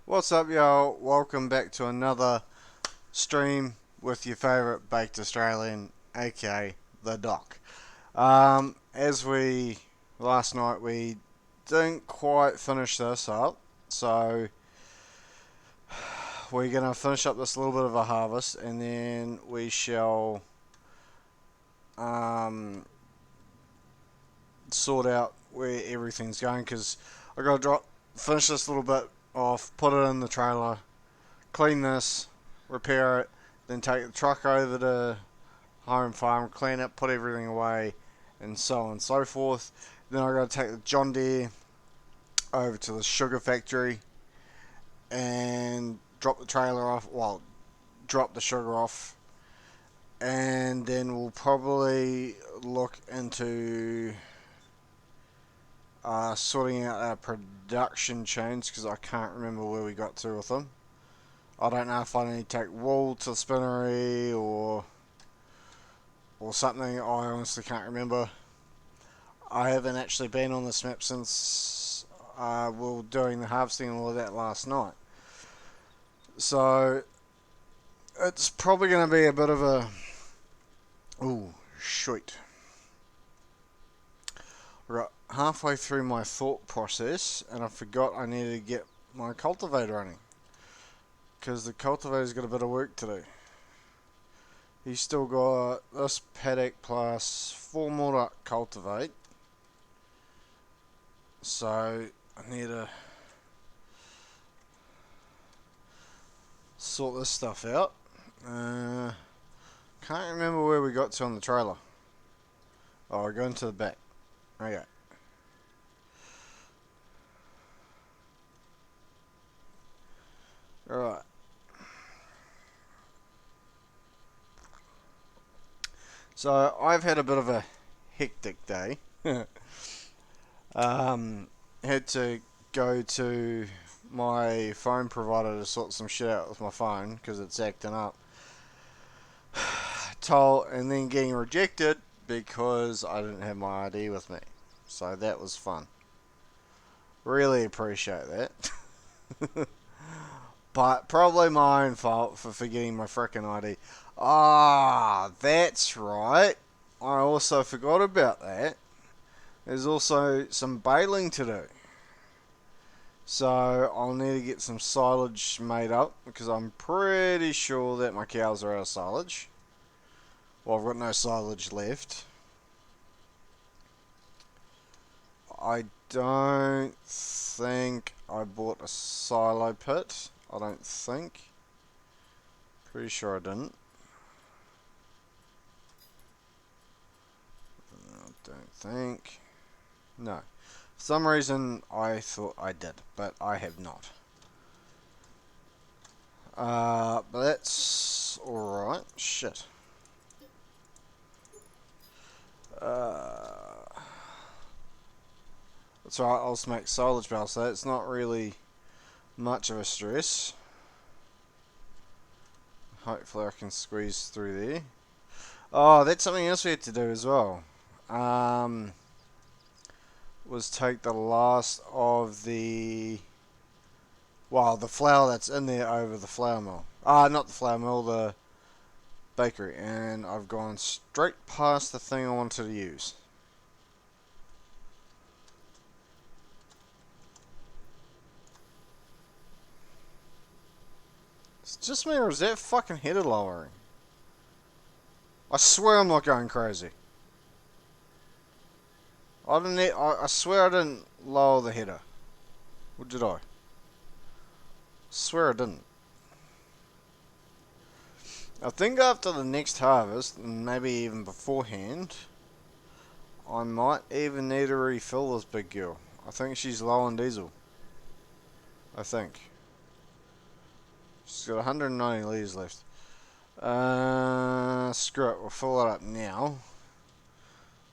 What's up, y'all? Welcome back to another stream with your favourite baked Australian, aka the Doc. As we last night, we didn't quite finish this up, so we're gonna finish up this little bit of a harvest, and then we shall sort out where everything's going. Because I gotta finish this little bit off, put it in the trailer, clean this, repair it, then take the truck over to home farm, clean it, put everything away, and so on and so forth. Then I got to take the John Deere over to the sugar factory and drop the trailer off. Well, drop the sugar off, and then we'll probably look into sorting out our production chains because I can't remember where we got to with them. I don't know if I need to take wool to the spinnery or something. I honestly can't remember. I haven't actually been on this map since we were doing the harvesting and all of that last night. So it's probably going to be a bit of a... Ooh, shit. Right, halfway through my thought process and I forgot I needed to get my cultivator running. Because the cultivator's got a bit of work to do. He's still got this paddock plus 4 more to cultivate. So I need to sort this stuff out. Can't remember where we got to on the trailer. Oh, we're going to the back. Okay. Alright. So I've had a bit of a hectic day. Had to go to my phone provider to sort some shit out with my phone because it's acting up. And then getting rejected because I didn't have my ID with me. So that was fun. Really appreciate that. But probably my own fault for forgetting my frickin' ID. Ah, that's right. I also forgot about that. There's also some baling to do. So I'll need to get some silage made up because I'm pretty sure that my cows are out of silage. Well, I've got no silage left. I don't think I bought a silo pit. I don't think. Pretty sure I didn't. I don't think. No. For some reason I thought I did, but I have not. But that's alright. Shit. That's alright, I'll just make silage bales, so it's not really much of a stress. Hopefully I can squeeze through there. Oh, that's something else we had to do as well. Was take the last of the... Well, the flour that's in there over the flour mill. Not the flour mill, the bakery. And I've gone straight past the thing I wanted to use. It's just me, or is that fucking header lowering? I swear I'm not going crazy. I swear I didn't lower the header. Or did I? Swear I didn't. I think after the next harvest, and maybe even beforehand, I might even need to refill this big girl. I think she's low on diesel. I think. She's got 190 litres left. Screw it, we'll fill it up now.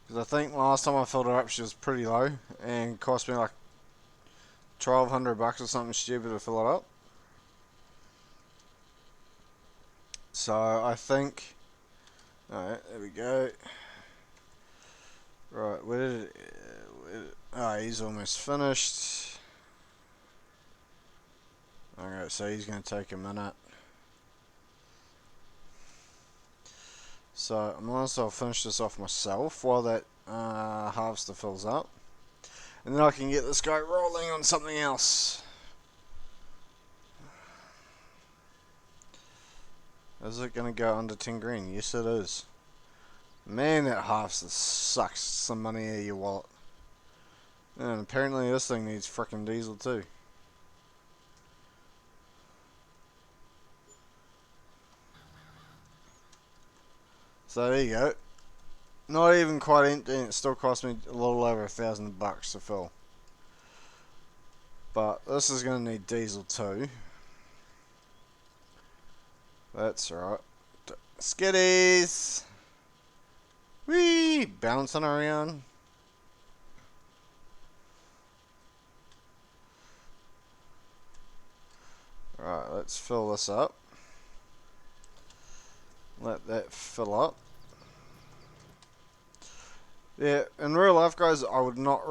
Because I think last time I filled her up she was pretty low and cost me like $1,200 or something stupid to fill it up. So I think... Alright, there we go. Right, where did it... Oh, he's almost finished. Alright, so he's going to take a minute. So I might as well finish this off myself while that harvester fills up. And then I can get this guy rolling on something else. Is it going to go under 10 green? Yes, it is. Man, that harvester sucks some money out of your wallet. And apparently this thing needs frickin' diesel too. So there you go. Not even quite empty, and it still cost me a little over $1,000 to fill. But this is going to need diesel too. That's right. Skitties! Whee! Bouncing around. Right, let's fill this up. Let that fill up. Yeah, in real life, guys, I would not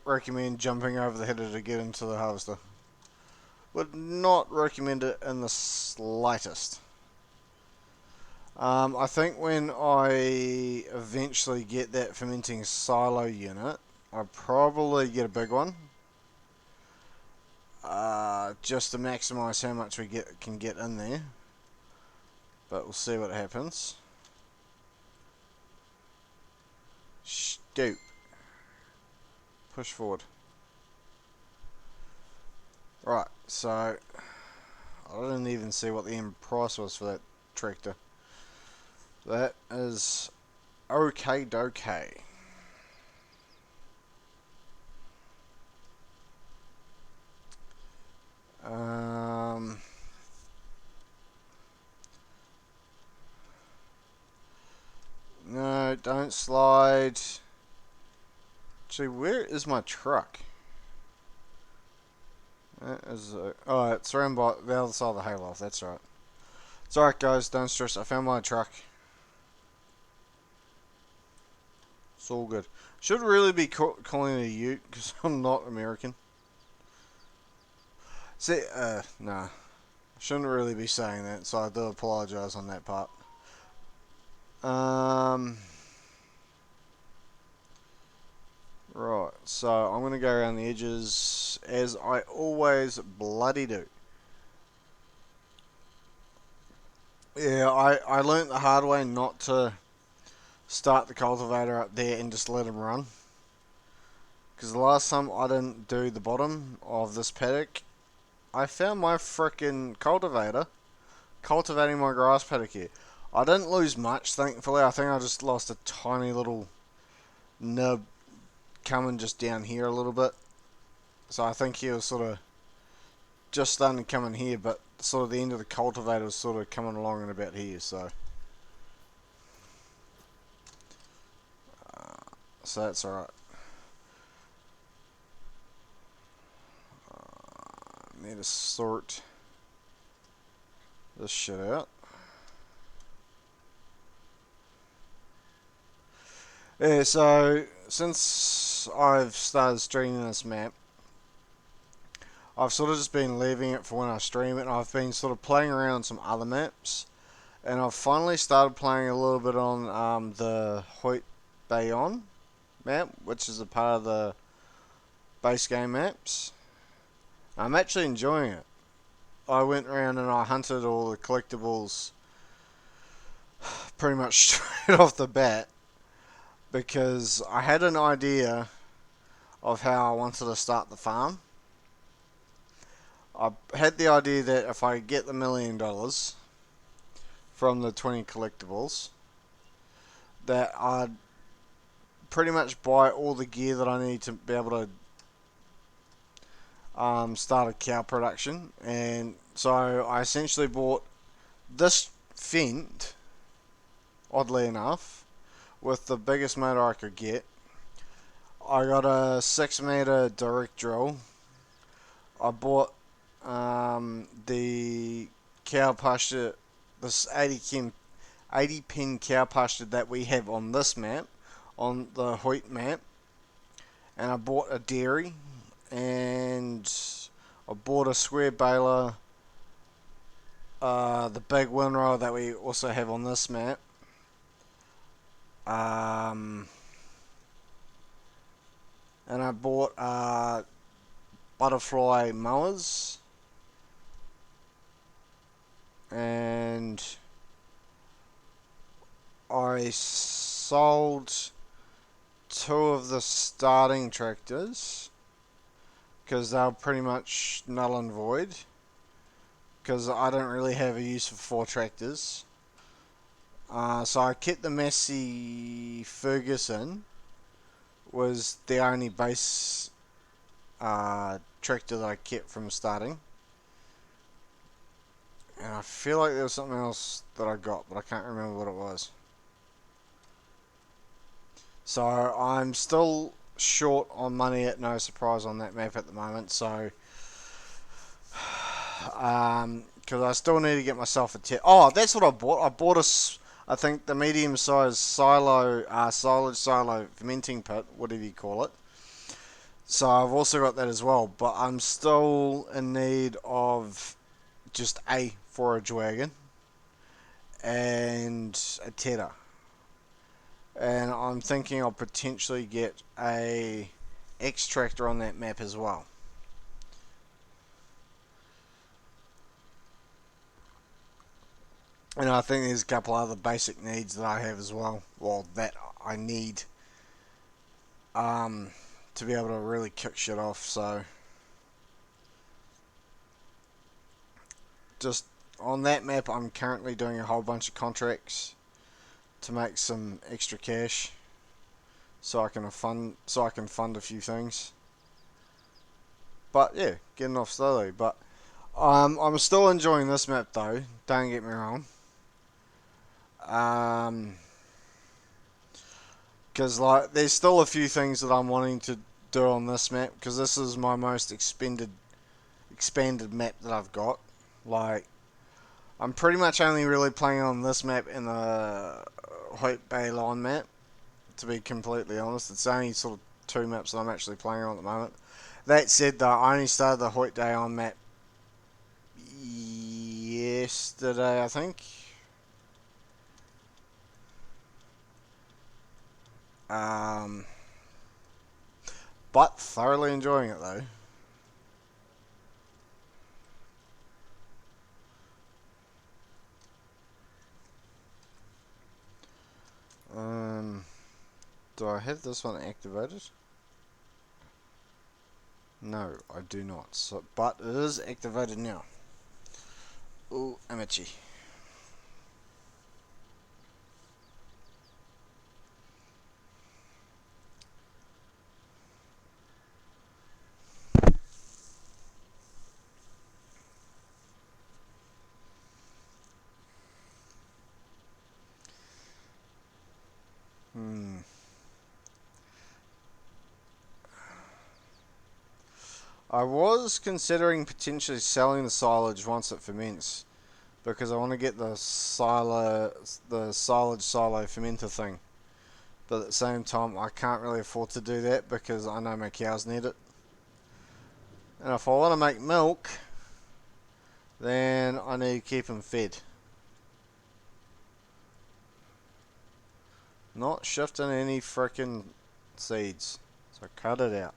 recommend jumping over the header to get into the harvester. Would not recommend it in the slightest. I think when I eventually get that fermenting silo unit, I'll probably get a big one. Just to maximize how much we can get in there. But we'll see what happens. Scoop. Push forward. Right, so I didn't even see what the end price was for that tractor. That is okay dokay. No, don't slide. Actually, where is my truck? That is oh, it's around by the other side of the hayloft. That's right. It's alright, guys. Don't stress. I found my truck. It's all good. Should really be calling it a ute because I'm not American. See, nah. Shouldn't really be saying that, so I do apologize on that part. Right, so I'm going to go around the edges as I always bloody do. Yeah, I learnt the hard way not to start the cultivator up there and just let him run. Because the last time I didn't do the bottom of this paddock, I found my frickin' cultivator cultivating my grass paddock here. I didn't lose much, thankfully. I think I just lost a tiny little nib coming just down here a little bit. So I think he was sort of just starting to come in here, but sort of the end of the cultivator was sort of coming along and about here, so. So that's alright. Need to sort this shit out. Yeah, so since I've started streaming this map, I've sort of just been leaving it for when I stream it, and I've been sort of playing around on some other maps, and I've finally started playing a little bit on the Hoyt Bayon map, which is a part of the base game maps. I'm actually enjoying it. I went around and I hunted all the collectibles pretty much straight off the bat because I had an idea of how I wanted to start the farm. I had the idea that if I get the $1 million from the 20 collectibles, that I'd pretty much buy all the gear that I need to be able to start a cow production. And so I essentially bought this Fent, oddly enough, with the biggest motor I could get. I got a 6-meter direct drill. I bought the cow pasture, this 80 pin cow pasture that we have on this map, on the Hoyt map, and I bought a dairy, and I bought a square baler, the big windrow that we also have on this map. And I bought butterfly mowers, and I sold two of the starting tractors because they're pretty much null and void, because I don't really have a use for 4 tractors. So I kept the Massey Ferguson, was the only base tractor that I kept from starting. And I feel like there was something else that I got, but I can't remember what it was. So I'm still short on money at No Surprise on that map at the moment. So, because I still need to get myself a oh, that's what I bought. I bought I think the medium-sized silage silo fermenting pit, whatever you call it. So I've also got that as well, but I'm still in need of just a forage wagon and a tedder. And I'm thinking I'll potentially get a X tractor on that map as well. And I think there's a couple other basic needs that I have as well. Well, that I need to be able to really kick shit off. So just on that map, I'm currently doing a whole bunch of contracts to make some extra cash, so I can fund a few things. But yeah, getting off slowly. But I'm still enjoying this map though. Don't get me wrong. Because like there's still a few things that I'm wanting to do on this map, because this is my most expanded map that I've got. Like, I'm pretty much only really playing on this map and the Hoyt Bay Lawn map, to be completely honest. It's only sort of 2 maps that I'm actually playing on at the moment. That said though, I only started the Hoyt Day on map yesterday, I think. But thoroughly enjoying it though. Do I have this one activated? No, I do not. So, but it is activated now. Ooh, I'm itchy. I was considering potentially selling the silage once it ferments, because I want to get the silage silo fermenter thing. But at the same time, I can't really afford to do that because I know my cows need it. And if I want to make milk, then I need to keep them fed. Not shifting any frickin' seeds. So cut it out.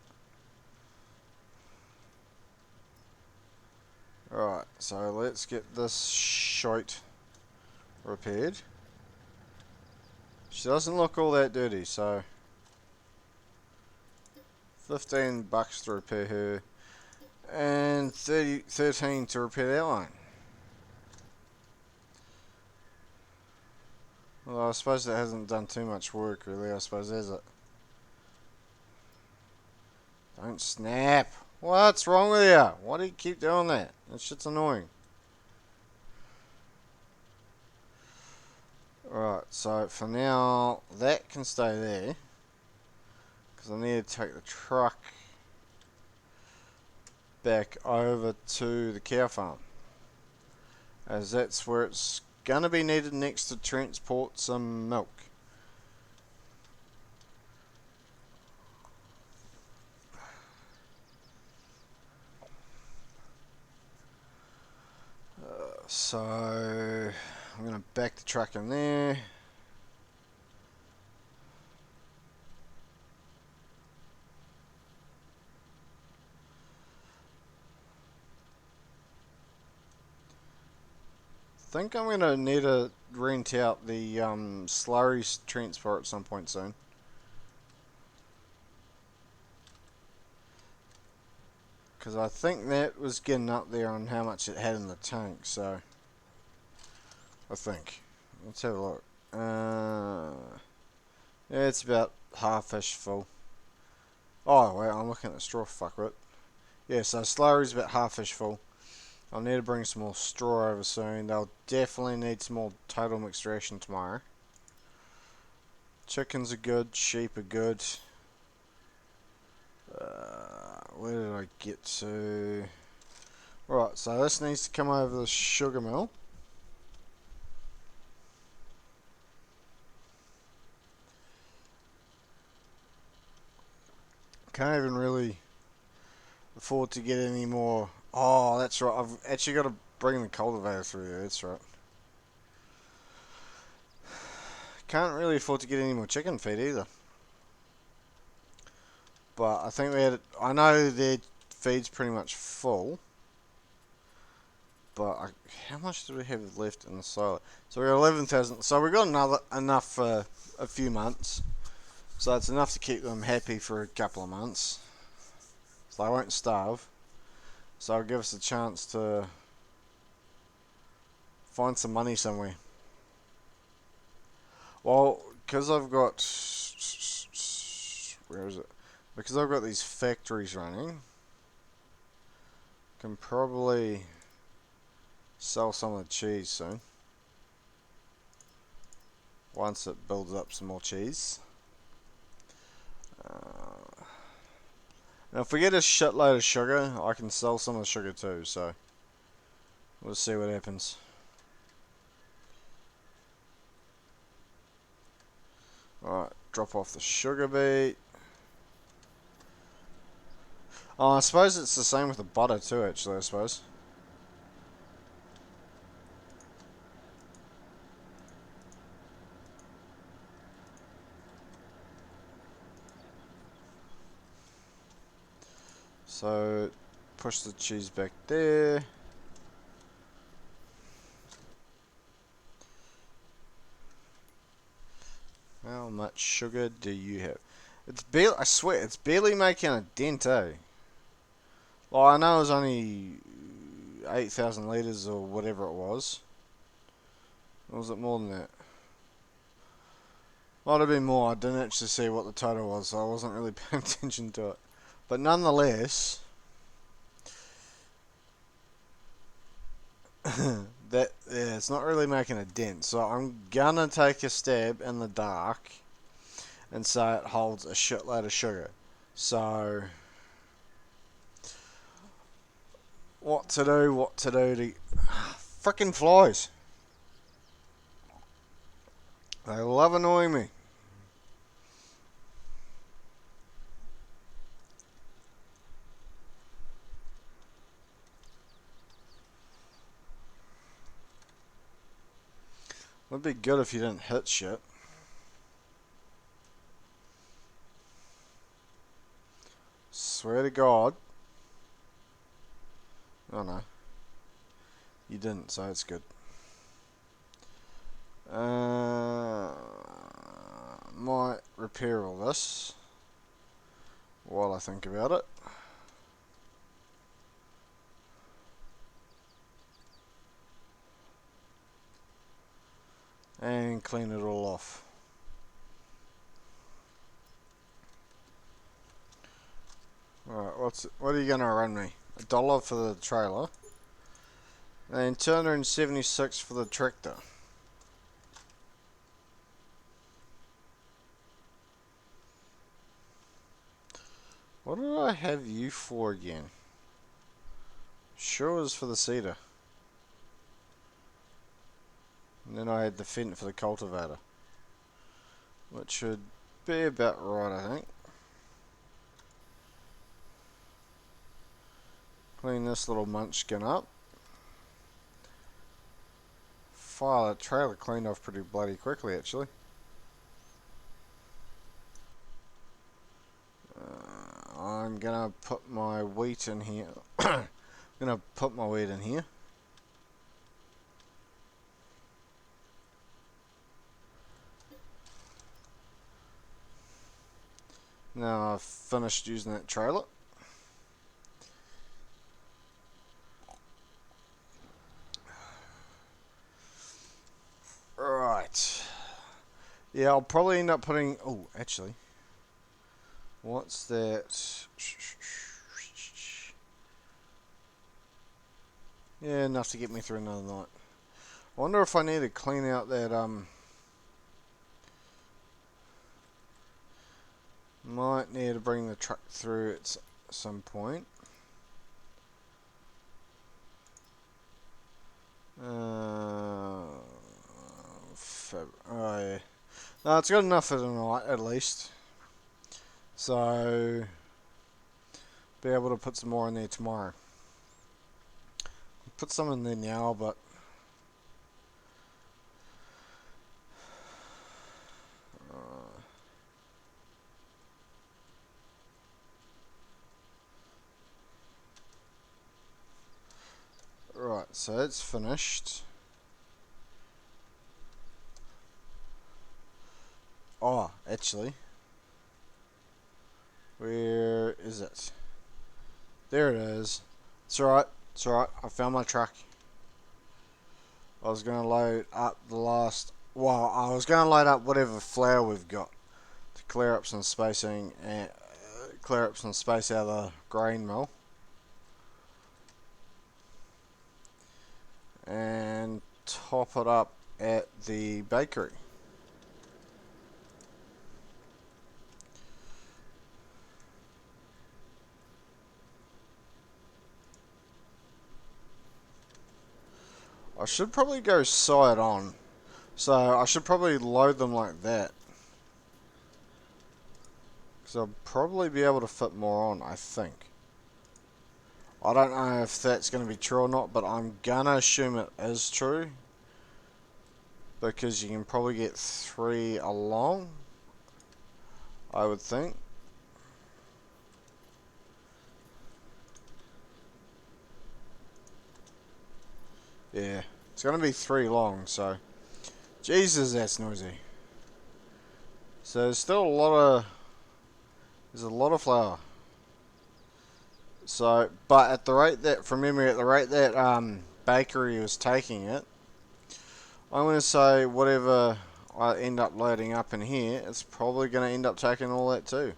Alright, so let's get this shite repaired. She doesn't look all that dirty, so $15 to repair her, and 13 to repair that one. Well, I suppose it hasn't done too much work, really, I suppose, has it? Don't snap! What's wrong with you? Why do you keep doing that? That shit's annoying. Alright, so for now, that can stay there, because I need to take the truck back over to the cow farm, as that's where it's gonna be needed next to transport some milk. So I'm going to back the truck in there. I think I'm going to need to rent out the slurry transport at some point soon. Because I think that was getting up there on how much it had in the tank, so I think. Let's have a look. Yeah, it's about half-ish full. Oh, wait, I'm looking at the straw, fuckwit. Yeah, so slurry's about half-ish full. I'll need to bring some more straw over soon. They'll definitely need some more total mixed ration tomorrow. Chickens are good, sheep are good. Where did I get to? Right, so this needs to come over the sugar mill. Can't even really afford to get any more. Oh, that's right. I've actually got to bring the cultivator through there. That's right. Can't really afford to get any more chicken feed either. But I think we had. I know their feed's pretty much full. But how much do we have left in the silo? So we got 11,000. So we got enough for a few months. So it's enough to keep them happy for a couple of months. So they won't starve. So it'll give us a chance to find some money somewhere. Well, because I've got... Where is it? Because I've got these factories running, can probably sell some of the cheese soon. Once it builds up some more cheese. And if we get a shitload of sugar, I can sell some of the sugar too, so we'll see what happens. Alright, drop off the sugar beet. Oh, I suppose it's the same with the butter too, actually, I suppose. So, push the cheese back there. How much sugar do you have? It's barely, I swear, it's barely making a dent, eh? Well, I know it was only 8,000 litres or whatever it was. Or was it more than that? Might have been more. I didn't actually see what the total was, so I wasn't really paying attention to it. But nonetheless, that yeah, it's not really making a dent. So I'm gonna take a stab in the dark and say it holds a shitload of sugar. So what to do? What to do to frickin' flies? They love annoying me. Would be good if you didn't hit shit. Swear to God. Oh no. You didn't, so it's good. Might repair all this while I think about it. And clean it all off. Alright, what are you gonna run me? $1 for the trailer and 276 for the tractor. What did I have you for again? Sure, it was for the cedar. And then I had the fent for the cultivator, which should be about right, I think. Clean this little munchkin up. Wow, that trailer cleaned off pretty bloody quickly, actually. I'm gonna put my wheat in here. I'm gonna put my wheat in here. Now I've finished using that trailer. Right. Yeah, I'll probably end up putting... Oh, actually. What's that? Yeah, enough to get me through another night. I wonder if I need to clean out that, Might need to bring the truck through at some point. Oh, yeah. No, it's got enough for tonight, at least. So, be able to put some more in there tomorrow. Put some in there now, but... Right, so it's finished. Oh, actually. Where is it? There it is. It's alright. It's alright. I found my truck. I was going to load up the last... Well, I was going to load up whatever flour we've got to clear up some spacing and clear up some space out of the grain mill. And top it up at the bakery. I should probably go side on. So I should probably load them like that. Because I'll probably be able to fit more on, I think. I don't know if that's going to be true or not, but I'm going to assume it is true. Because you can probably get 3 along, I would think. Yeah, it's going to be 3 long, so... Jesus, that's noisy. So there's still a lot of... There's a lot of flour. So, but at the rate that, from memory, at the rate that bakery was taking it, I'm going to say whatever I end up loading up in here, it's probably going to end up taking all that too.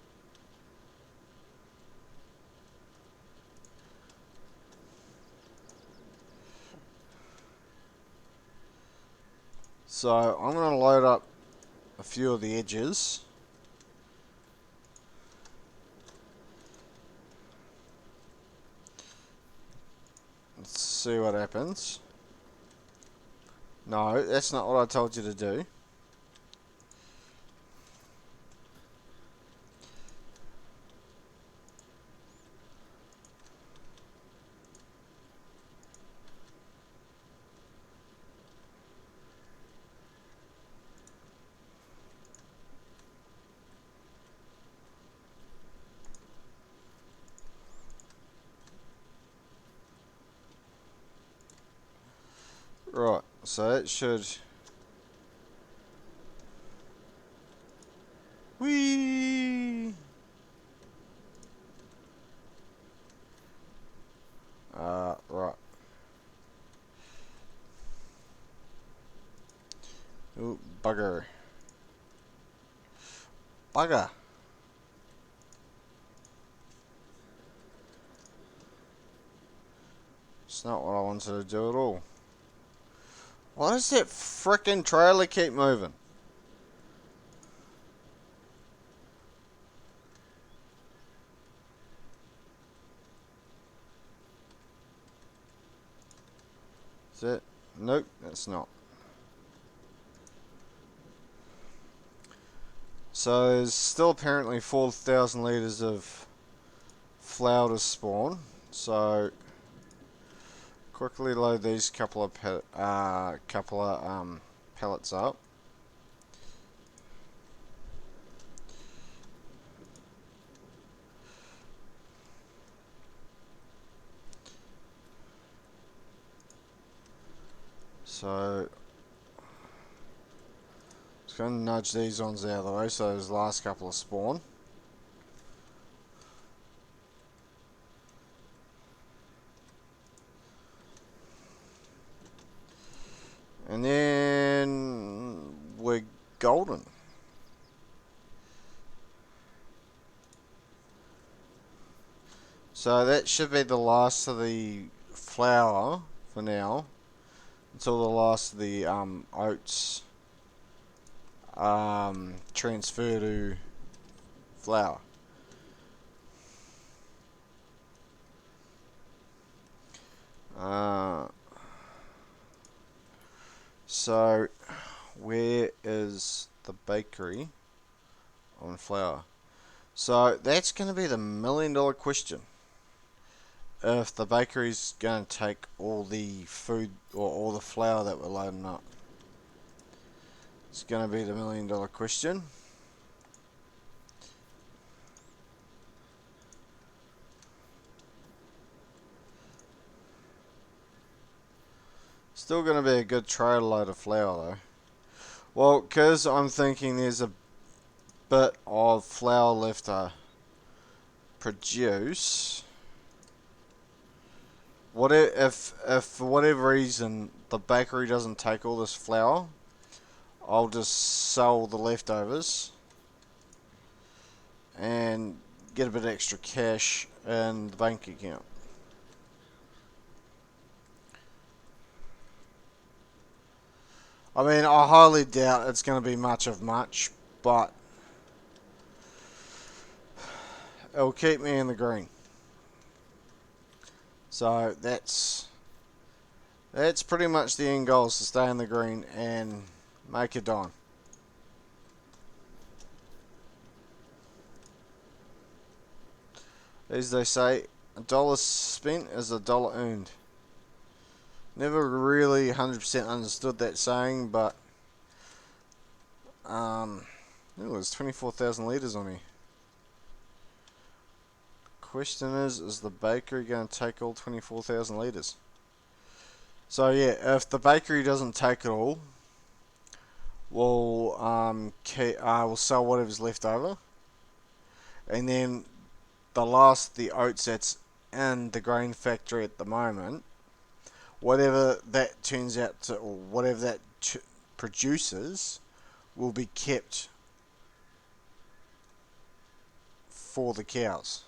So I'm going to load up a few of the edges. Let's see what happens. No, that's not what I told you to do. Right, so it should... Whee! Right. Ooh, bugger. Bugger! It's not what I wanted to do at all. Why does that frickin' trailer keep moving? Is it? Nope, that's not. So there's still apparently 4,000 litres of flour to spawn. So quickly load these couple of pellets up. So just going to nudge these ones out of the way so those last couple of spawn. And then we're golden. So that should be the last of the flour for now, until the last of the oats transfer to flour. So where is the bakery on flour? So that's going to be the $1,000,000 question. If the bakery's going to take all the food or all the flour that we're loading up. It's going to be the $1,000,000 question. Still going to be a good trailer load of flour though. Well, because I'm thinking there's a bit of flour left to produce. What if for whatever reason the bakery doesn't take all this flour, I'll just sell the leftovers and get a bit of extra cash in the bank account. I mean, I highly doubt it's going to be much of much, but it'll keep me in the green. So that's pretty much the end goal, is to stay in the green and make a dime. As they say, $1 spent is $1 earned. Never really 100% understood that saying, but there's 24,000 litres on here. Question is the bakery going to take all 24,000 litres? So yeah, if the bakery doesn't take it all, we'll sell whatever's left over, and then the oats that's in the grain factory at the moment, whatever that turns out to, or whatever that produces, will be kept for the cows.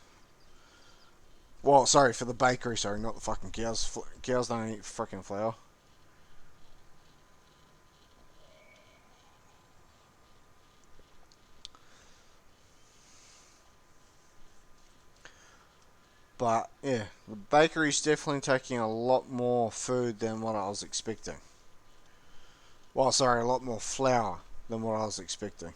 Well, sorry, for the bakery, sorry, not the fucking cows. Cows don't eat fucking flour. But, yeah, the bakery's definitely taking a lot more food than what I was expecting. Well, sorry, a lot more flour than what I was expecting.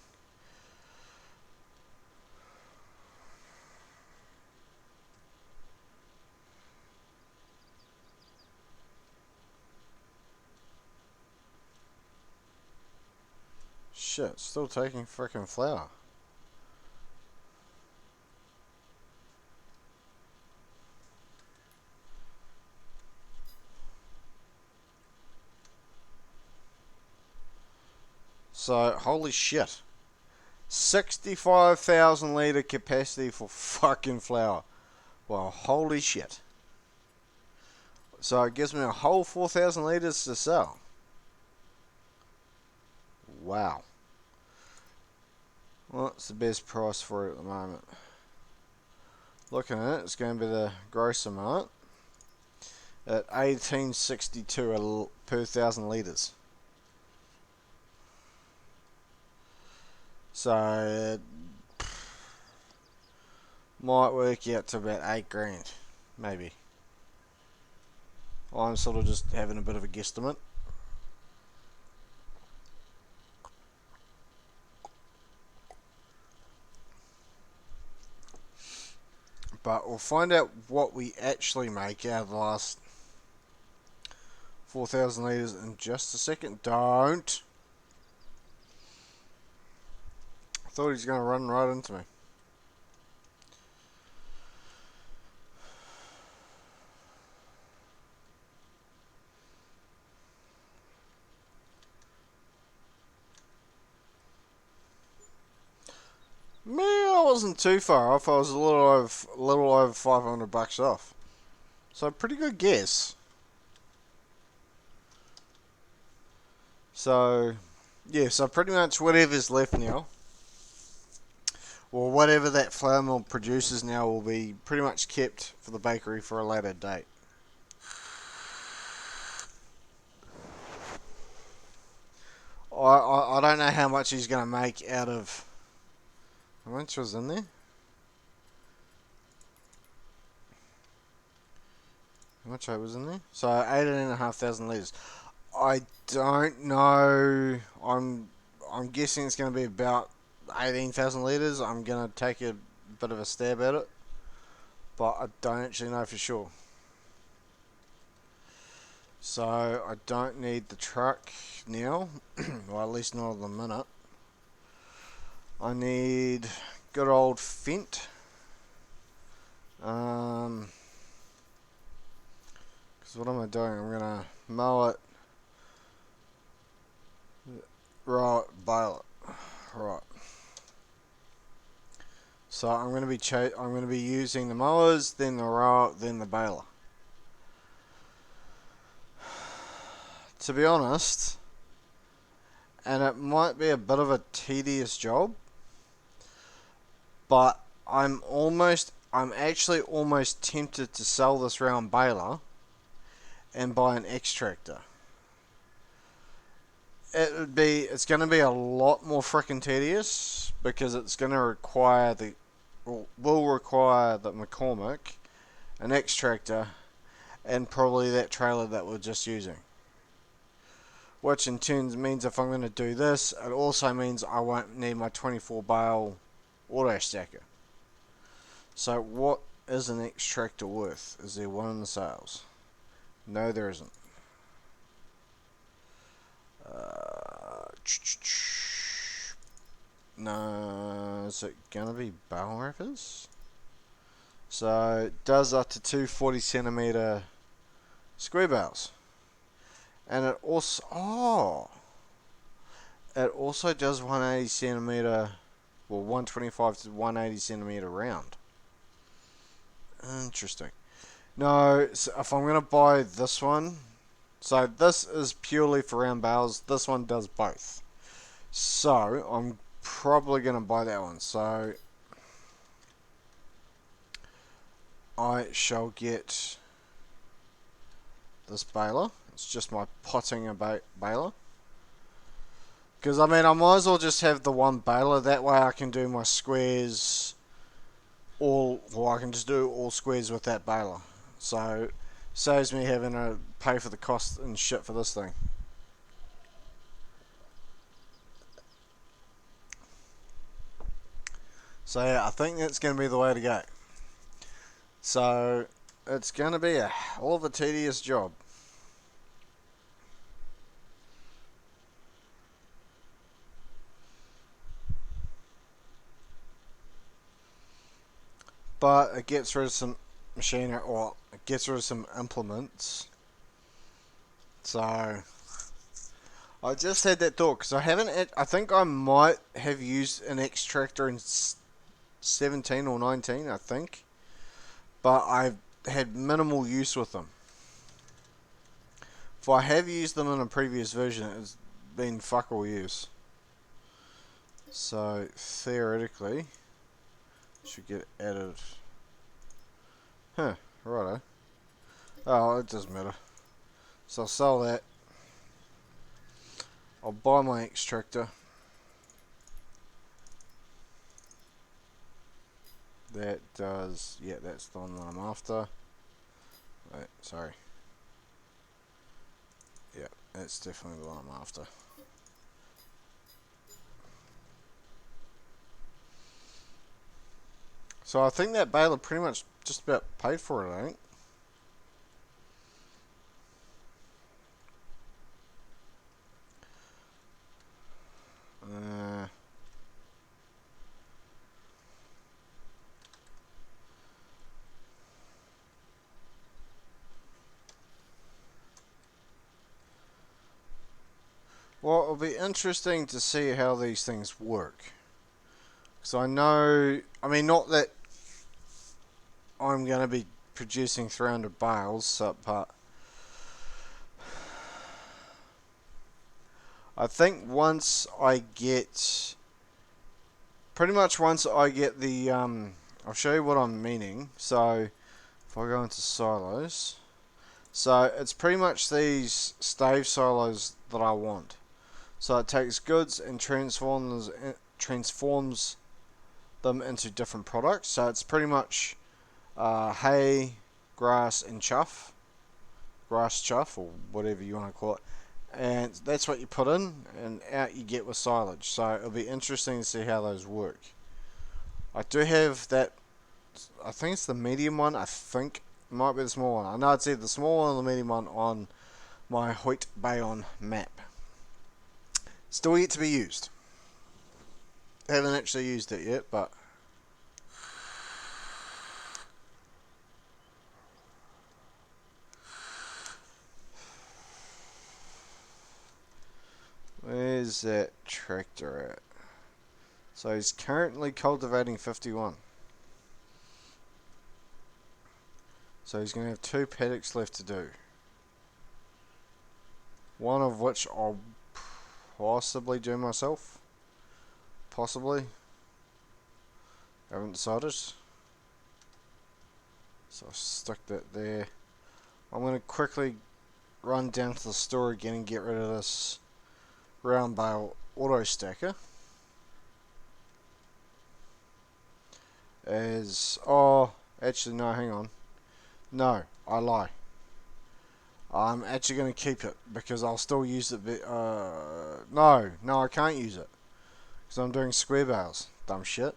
Shit, still taking freaking flour. So, holy shit. 65,000 litre capacity for fucking flour. Well, holy shit. So it gives me a whole 4,000 litres to sell. Wow. What's the best price for it at the moment? Looking at it, it's going to be the gross amount at 18.62 per 1,000 litres. So it might work out to about 8 grand, maybe. I'm sort of just having a bit of a guesstimate. But we'll find out what we actually make out of the last 4,000 litres in just a second. Don't. I thought he was going to run right into me. Me, I wasn't too far off. I was a little over $500 off. So pretty good guess. So yeah, so pretty much whatever's left now, or whatever that flour mill produces now, will be pretty much kept for the bakery for a later date. I don't know how much he's going to make out of. How much was in there? How much was in there? So 18,500 litres. I don't know. I'm guessing it's going to be about 18,000 litres. I'm going to take a bit of a stab at it, but I don't actually know for sure. So I don't need the truck now, well, at least not at the minute. I need good old Fent. Because what am I doing? I'm gonna mow it, row it, bale it. Right. So I'm gonna be using the mowers, then the rower, then the baler. To be honest, and it might be a bit of a tedious job, but I'm actually almost tempted to sell this round baler and buy an extractor. It's going to be a lot more freaking tedious because it's going to require will require the McCormick, an extractor, and probably that trailer that we're just using. Which in turn means if I'm going to do this, it also means I won't need my 24 bale auto stacker. So what is an extractor worth? Is there one in the sales? No, there isn't. No, is it gonna be bale wrappers? So it does up to 240 centimeter square bales, and it also does 180 centimeter, well 125 to 180 centimeter round. Interesting. No, so if I'm gonna buy this one, so this is purely for round bales. This one does both. So I'm probably gonna buy that one. So I shall get this baler. It's just my potting baler. Because I mean, I might as well just have the one baler. That way I can do my squares I can just do all squares with that baler. So saves me having to pay for the cost and shit for this thing. So yeah, I think that's going to be the way to go. So it's going to be a hell of a tedious job. But it gets rid of some machinery, or it gets rid of some implements. So I just had that thought because I think I might have used an extractor in 17 or 19, I think. But I've had minimal use with them. If I have used them in a previous version, it's been fuck all use. So theoretically, should get added. Huh, righto. Oh, it doesn't matter. So I'll sell that. I'll buy my extractor. That does, yeah, that's the one that I'm after. Wait, sorry. Yeah, that's definitely the one I'm after. So I think that baler pretty much just about paid for it, I think. Well, it'll be interesting to see how these things work. Because I know, I mean, not that I'm going to be producing 300 bales, but I think pretty much once I get the, I'll show you what I'm meaning. So, if I go into silos, so it's pretty much these stave silos that I want. So it takes goods and transforms them into different products. So it's pretty much hay, grass, and grass chuff, or whatever you want to call it. And that's what you put in, and out you get with silage. So it'll be interesting to see how those work. I do have that, I think it's the medium one, I think it might be the small one. I know it's either the small one or the medium one on my Hoyt Bayon map. Still yet to be used. Haven't actually used it yet, but where's that tractor at? So he's currently cultivating 51. So he's going to have 2 paddocks left to do. One of which I'll possibly do myself. Possibly. Haven't decided. So I'll stick that there. I'm going to quickly run down to the store again and get rid of this round bale auto stacker. Actually no, hang on. No, I lie. I'm actually going to keep it because I'll still use it. No, I can't use it because I'm doing square bales. Dumb shit.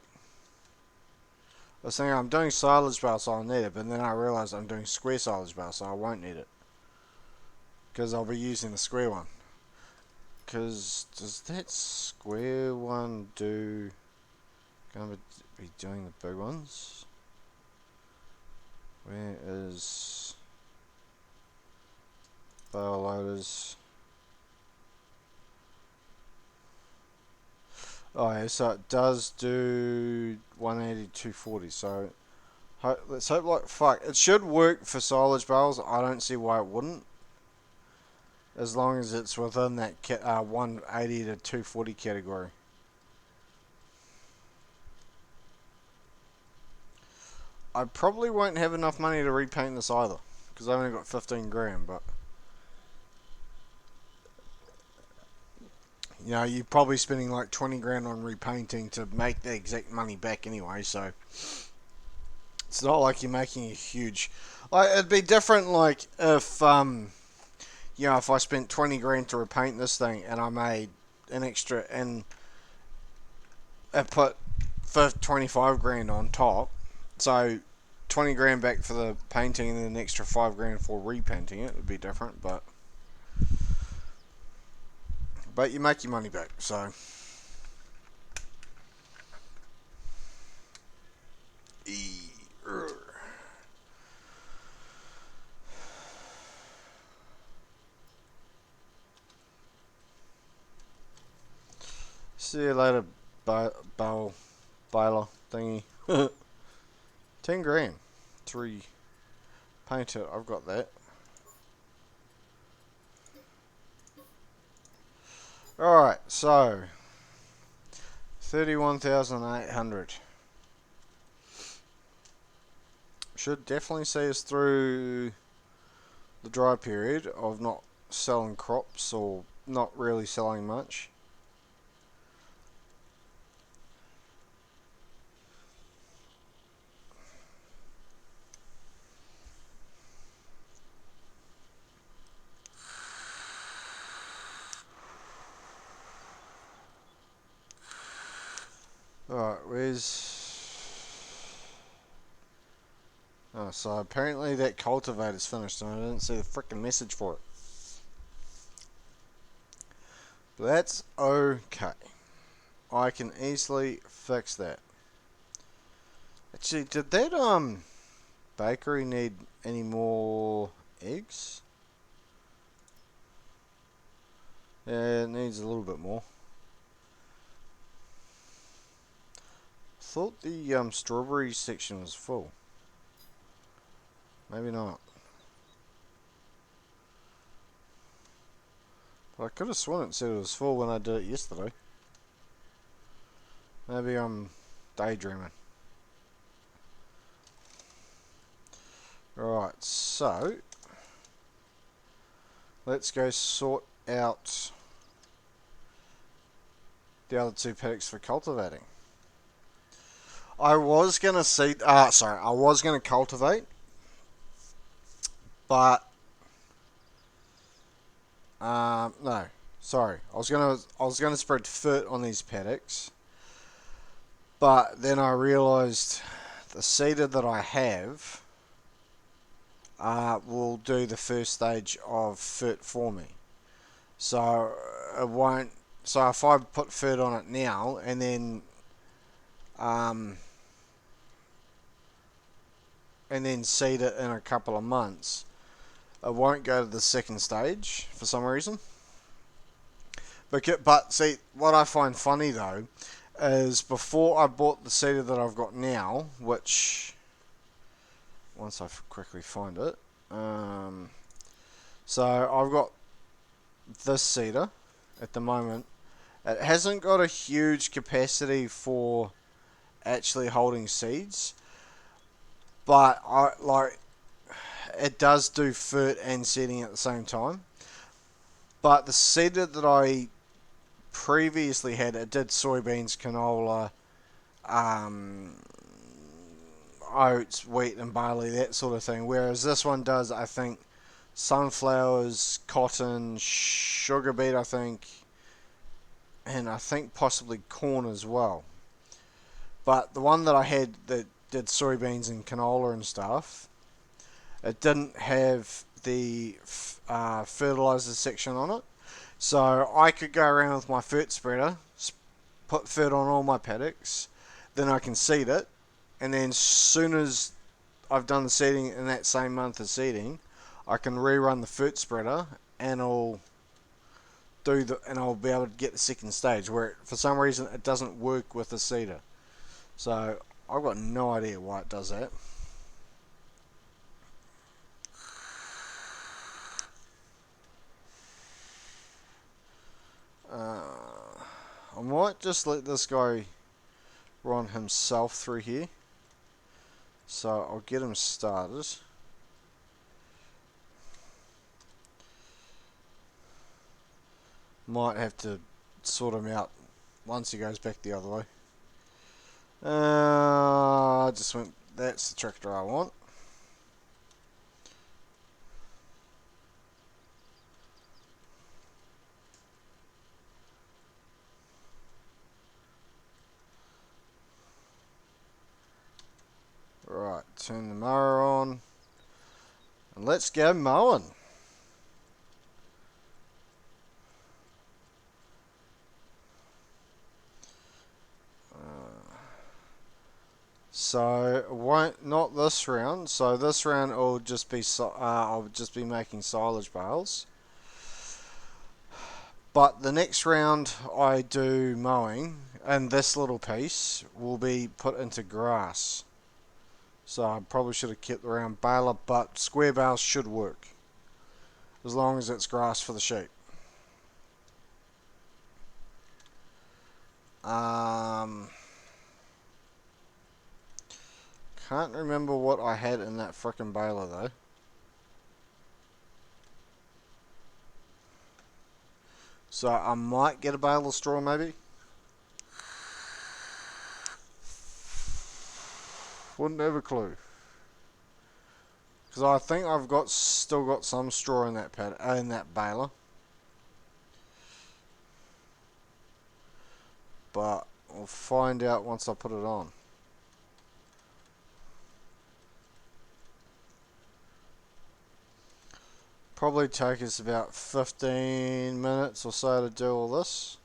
I was thinking I'm doing silage bales, so I'll need it, but then I realised I'm doing square silage bales, so I won't need it because I'll be using the square one. Because does that square one do? Going to be doing the big ones. Where is bale loaders? Oh yeah, so it does do 180, 240. So let's hope like fuck. It should work for silage bales. I don't see why it wouldn't, as long as it's within that 180 to 240 category. I probably won't have enough money to repaint this either, because I've only got 15 grand, but you know, you're probably spending like 20 grand on repainting to make the exact money back anyway, so it's not like you're making a huge, like, it'd be different like if you know, if I spent 20 grand to repaint this thing and I made an extra, and I put 25 grand on top, so 20 grand back for the painting and then an extra 5 grand for repainting it would be different, but you make your money back, so see you later, baler thingy. 10 grand to repaint it. I've got that. Alright, so 31,800. Should definitely see us through the dry period of not selling crops or not really selling much. Alright, oh, so apparently that cultivator's finished and I didn't see the freaking message for it. But that's okay. I can easily fix that. Actually, did that bakery need any more eggs? Yeah, it needs a little bit more. Thought the strawberry section was full. Maybe not. But I could have sworn it said it was full when I did it yesterday. Maybe I'm daydreaming. Right, so let's go sort out the other two paddocks for cultivating. I was gonna I was gonna cultivate, but no, sorry, I was gonna spread fert on these paddocks, but then I realised the seeder that I have will do the first stage of fert for me. So it won't. So if I put fert on it now um, and then seed it in a couple of months, it won't go to the second stage for some reason. But see, what I find funny though is before I bought the seeder that I've got now, which once I quickly find it, so I've got this seeder at the moment. It hasn't got a huge capacity for actually holding seeds, but it does do fert and seeding at the same time. But the seeder that I previously had, it did soybeans, canola, um, oats, wheat, and barley, that sort of thing. Whereas this one does, I think, sunflowers, cotton, sugar beet, I think, and I think possibly corn as well. But the one that I had that did soybeans and canola and stuff, it didn't have the fertilizer section on it. So I could go around with my fert spreader, put fert on all my paddocks, then I can seed it, and then as soon as I've done the seeding in that same month of seeding, I can rerun the fert spreader and I'll be able to get the second stage where for some reason it doesn't work with the seeder. So I've got no idea why it does that. I might just let this guy run himself through here. So I'll get him started. Might have to sort him out once he goes back the other way. I just went, that's the tractor I want. Right, turn the mower on. And let's go mowing. So won't not this round. So this round will just be I'll just be making silage bales. But the next round I do mowing, and this little piece will be put into grass. So I probably should have kept the round baler, but square bales should work as long as it's grass for the sheep. Can't remember what I had in that frickin' baler though. So I might get a bale of straw maybe. Wouldn't have a clue. Because I think I've still got some straw in that baler. But we'll find out once I put it on. Probably take us about 15 minutes or so to do all this.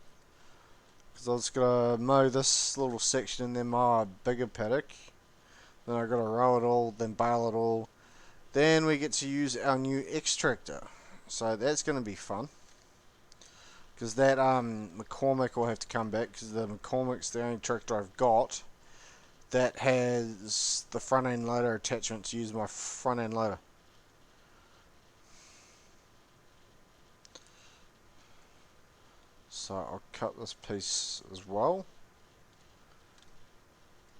Because I was going to mow this little section and then mow a bigger paddock. Then I got to row it all, then bale it all. Then we get to use our new extractor. So that's going to be fun. Because that McCormick will have to come back, because the McCormick's the only tractor I've got that has the front end loader attachment to use my front end loader. So I'll cut this piece as well.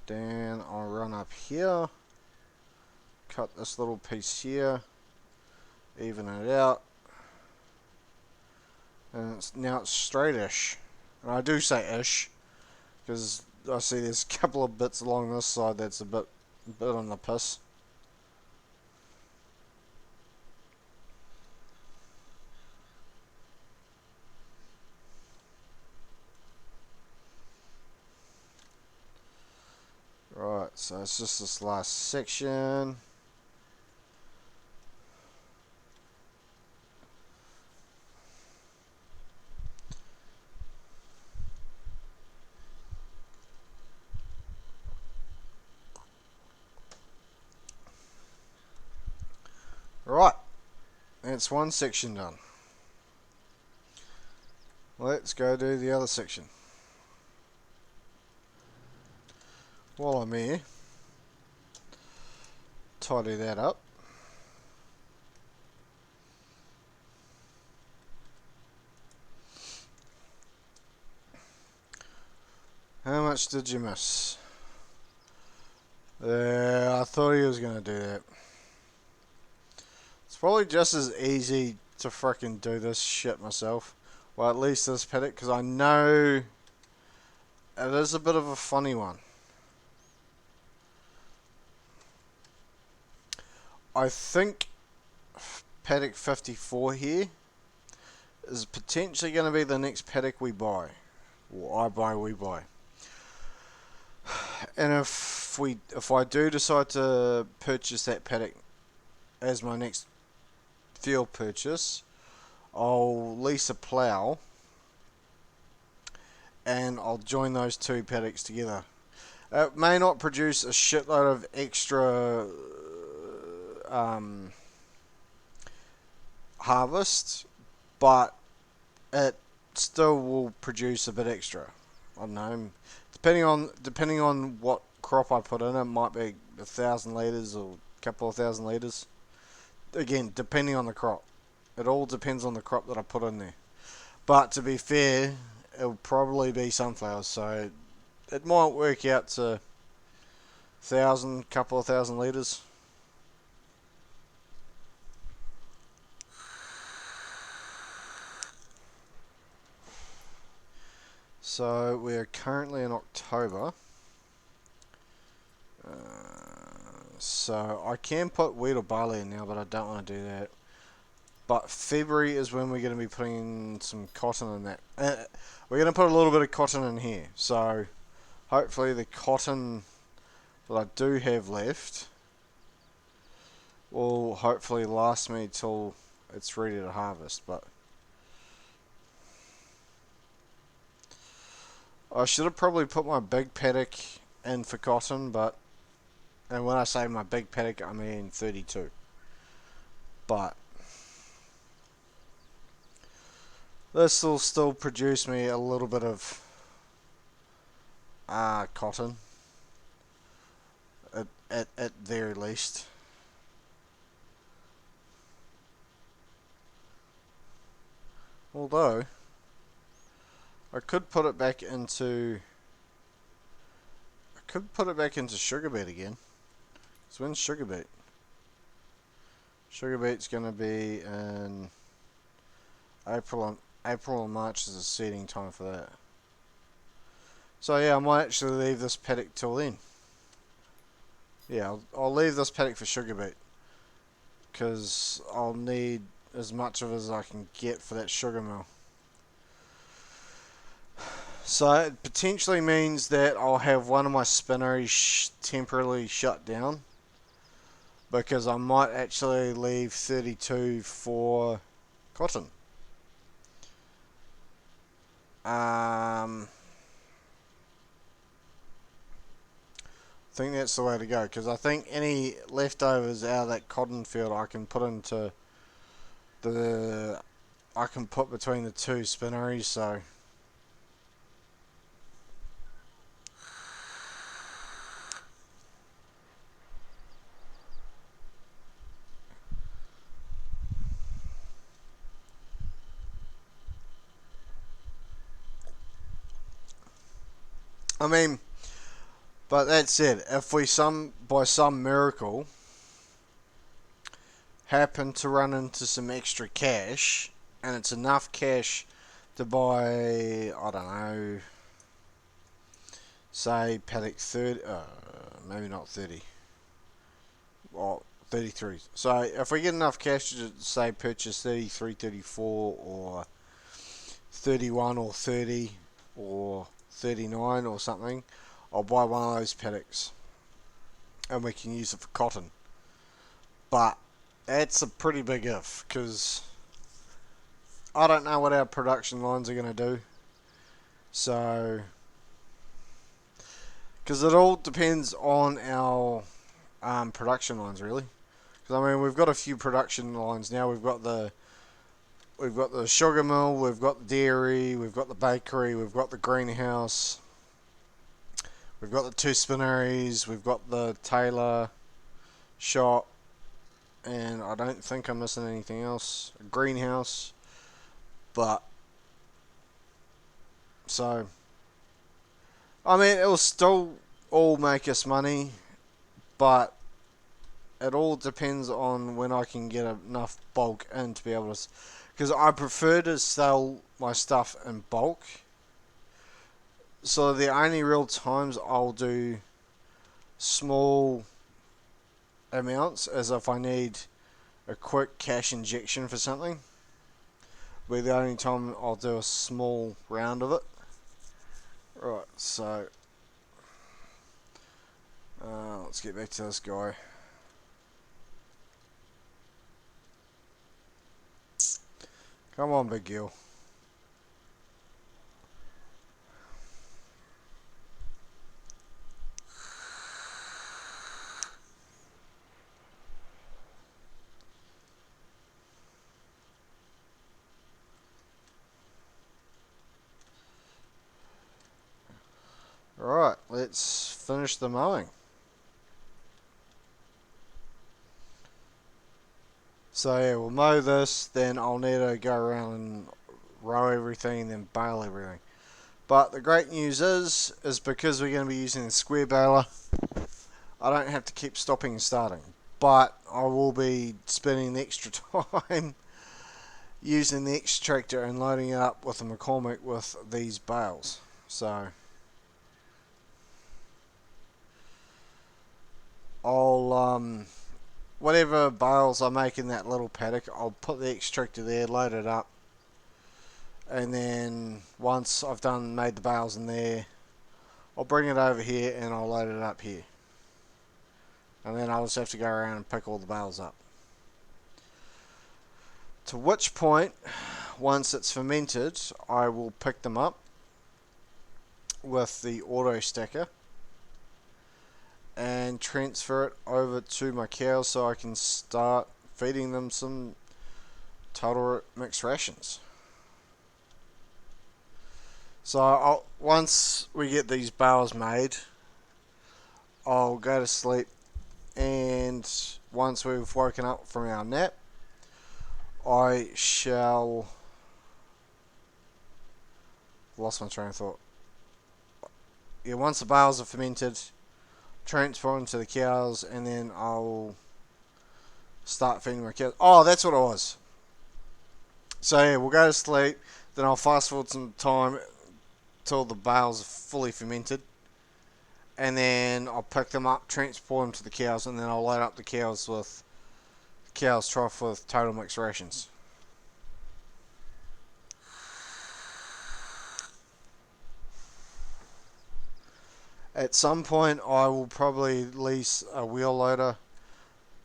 Then I'll run up here, cut this little piece here, even it out, and now it's straight-ish. And I do say ish because I see there's a couple of bits along this side that's a bit on the piss. Right, so it's just this last section. Right, that's one section done. Let's go do the other section. While I'm here, tidy that up. How much did you miss? I thought he was going to do that. It's probably just as easy to frickin' do this shit myself. Well, at least this paddock, because I know it is a bit of a funny one. I think paddock 54 here is potentially going to be the next paddock we buy. Or I buy, we buy. And if I do decide to purchase that paddock as my next field purchase, I'll lease a plough and I'll join those two paddocks together. It may not produce a shitload of extra harvest, but it still will produce a bit extra. I don't know, depending on what crop I put in, it might be 1,000 litres or a couple of thousand litres. Again, depending on the crop. It all depends on the crop that I put in there. But to be fair, it'll probably be sunflowers, so it might work out to 1,000, couple of thousand litres. So we're currently in October. So I can put wheat or barley in now, but I don't want to do that. But February is when we're going to be putting some cotton in that. We're going to put a little bit of cotton in here. So hopefully the cotton that I do have left will hopefully last me till it's ready to harvest. But I should have probably put my big paddock in for cotton, and when I say my big paddock, I mean 32. But this will still produce me a little bit of cotton, at very least. Although I could put it back into sugar beet again. So when's sugar beet? Sugar beet's gonna be in April and March is the seeding time for that. So yeah, I might actually leave this paddock till then. Yeah, I'll leave this paddock for sugar beet, because I'll need as much of it as I can get for that sugar mill. So it potentially means that I'll have one of my spinneries temporarily shut down, because I might actually leave 32 for cotton. think that's the way to go, because I think any leftovers out of that cotton field I can put into the I can put between the two spinneries. So I mean, but that said, if we some by some miracle happen to run into some extra cash, and it's enough cash to buy, I don't know, say paddock 30, maybe not 30, or 33. So if we get enough cash to, say, purchase 33, 34, or 31, or 30, or 39 or something, I'll buy one of those paddocks and we can use it for cotton. But that's a pretty big if, because I don't know what our production lines are going to do. So, because it all depends on our production lines, really. Because I mean, we've got a few production lines now. We've got the sugar mill, we've got the dairy, we've got the bakery, we've got the greenhouse, we've got the two spinneries, we've got the tailor shop, and I don't think I'm missing anything else. A greenhouse, but so I mean, it will still all make us money, but it all depends on when I can get enough bulk in to be able to. Because I prefer to sell my stuff in bulk. So the only real times I'll do small amounts is if I need a quick cash injection for something. But the only time I'll do a small round of it. Right, so let's get back to this guy. Come on, big gill. Alright, let's finish the mowing. So yeah, we'll mow this, then I'll need to go around and row everything and then bale everything. But the great news is because we're going to be using the square baler, I don't have to keep stopping and starting. But I will be spending the extra time using the extractor and loading it up with a McCormick with these bales. So I'll whatever bales I make in that little paddock, I'll put the extractor there, load it up, and then once I've made the bales in there, I'll bring it over here and I'll load it up here. And then I'll just have to go around and pick all the bales up. To which point, once it's fermented, I will pick them up with the auto stacker and transfer it over to my cows so I can start feeding them some total mixed rations. So once we get these bales made, I'll go to sleep, and once we've woken up from our nap, I shall lost my train of thought. Yeah, once the bales are fermented, transfer them to the cows, and then I'll start feeding my cows. Oh, that's what it was. So yeah, we'll go to sleep, then I'll fast forward some time till the bales are fully fermented, and then I'll pick them up, transport them to the cows, and then I'll load up the cows trough with total mixed rations. At some point, I will probably lease a wheel loader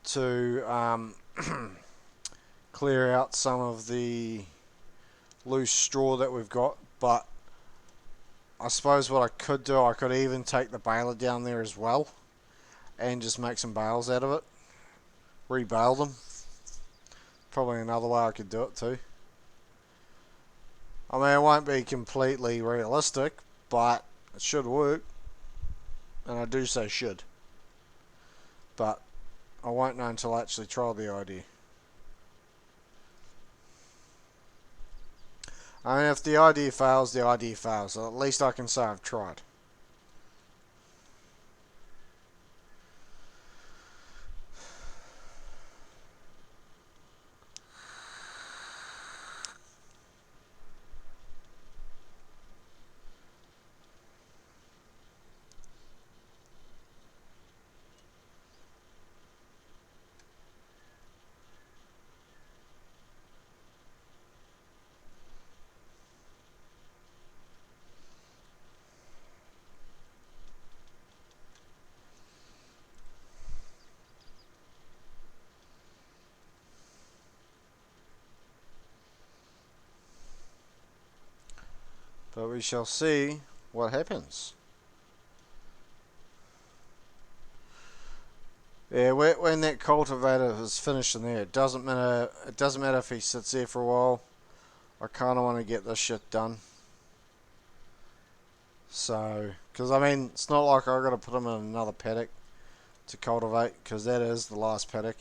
to clear out some of the loose straw that we've got, but I suppose what I could do, I could even take the baler down there as well and just make some bales out of it. Rebale them. Probably another way I could do it too. I mean, it won't be completely realistic, but it should work. And I do say should. But I won't know until I actually try the idea. I mean, if the idea fails, the idea fails. So at least I can say I've tried. But we shall see what happens. Yeah, when that cultivator is finished in there, it doesn't matter. It doesn't matter if he sits there for a while. I kind of want to get this shit done. So, because I mean, it's not like I've got to put him in another paddock to cultivate, because that is the last paddock.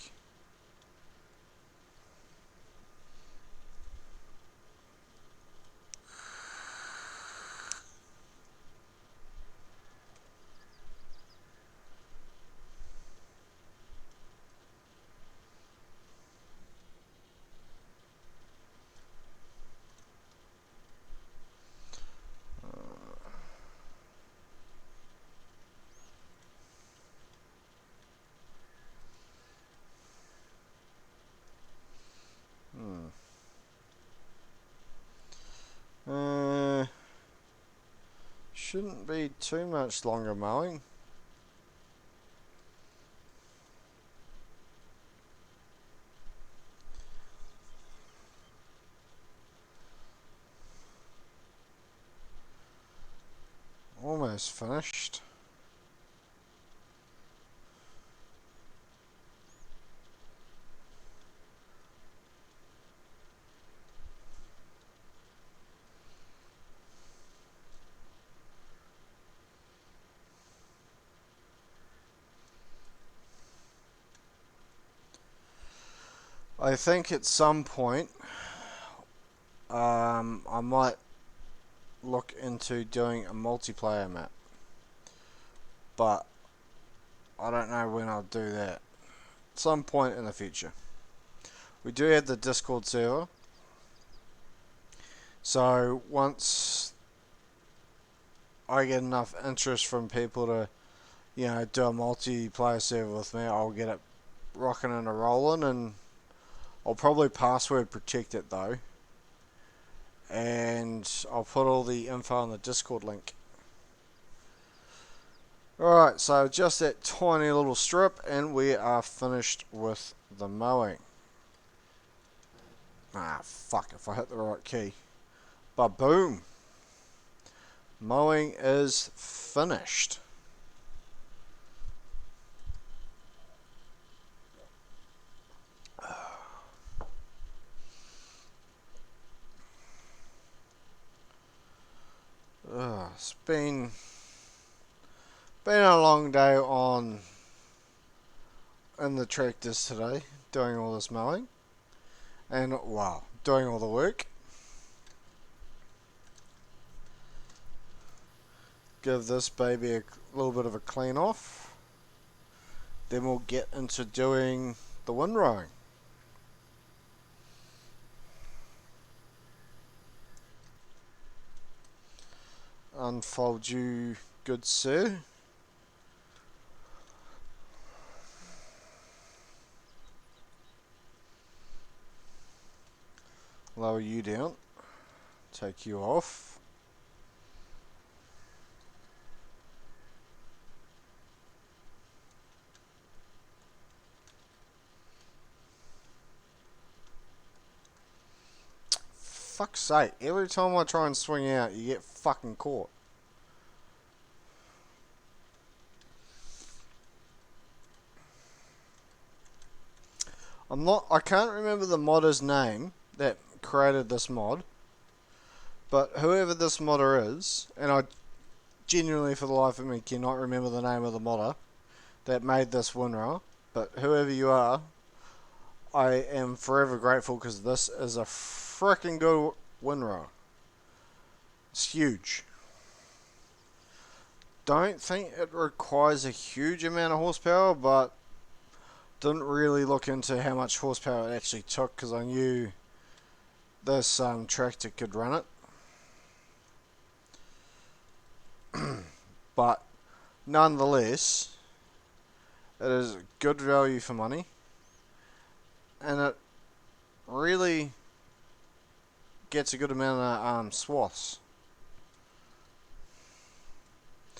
Shouldn't be too much longer mowing. Almost finished. I think at some point I might look into doing a multiplayer map, but I don't know when I'll do that. At some point in the future. We do have the Discord server, so once I get enough interest from people to, do a multiplayer server with me, I'll get it rocking and a rolling, and I'll probably password protect it though, and I'll put all the info on the Discord link. Alright, so just that tiny little strip and we are finished with the mowing. Ah, fuck, if I hit the right key. But boom! Mowing is finished. It's been a long day in the tractors today, doing all this mowing, and wow, doing all the work. Give this baby a little bit of a clean off, then we'll get into doing the windrowing. Unfold you, good sir. Lower you down. Take you off. Fuck's sake, every time I try and swing out, you get fucking caught. I can't remember the modder's name that created this mod, but whoever this modder is, and I genuinely for the life of me cannot remember the name of the modder that made this windrow, but whoever you are, I am forever grateful because this is a freaking good windrow. It's huge. Don't think it requires a huge amount of horsepower, but didn't really look into how much horsepower it actually took because I knew this tractor could run it. But nonetheless, it is good value for money, and it really gets a good amount of swaths. I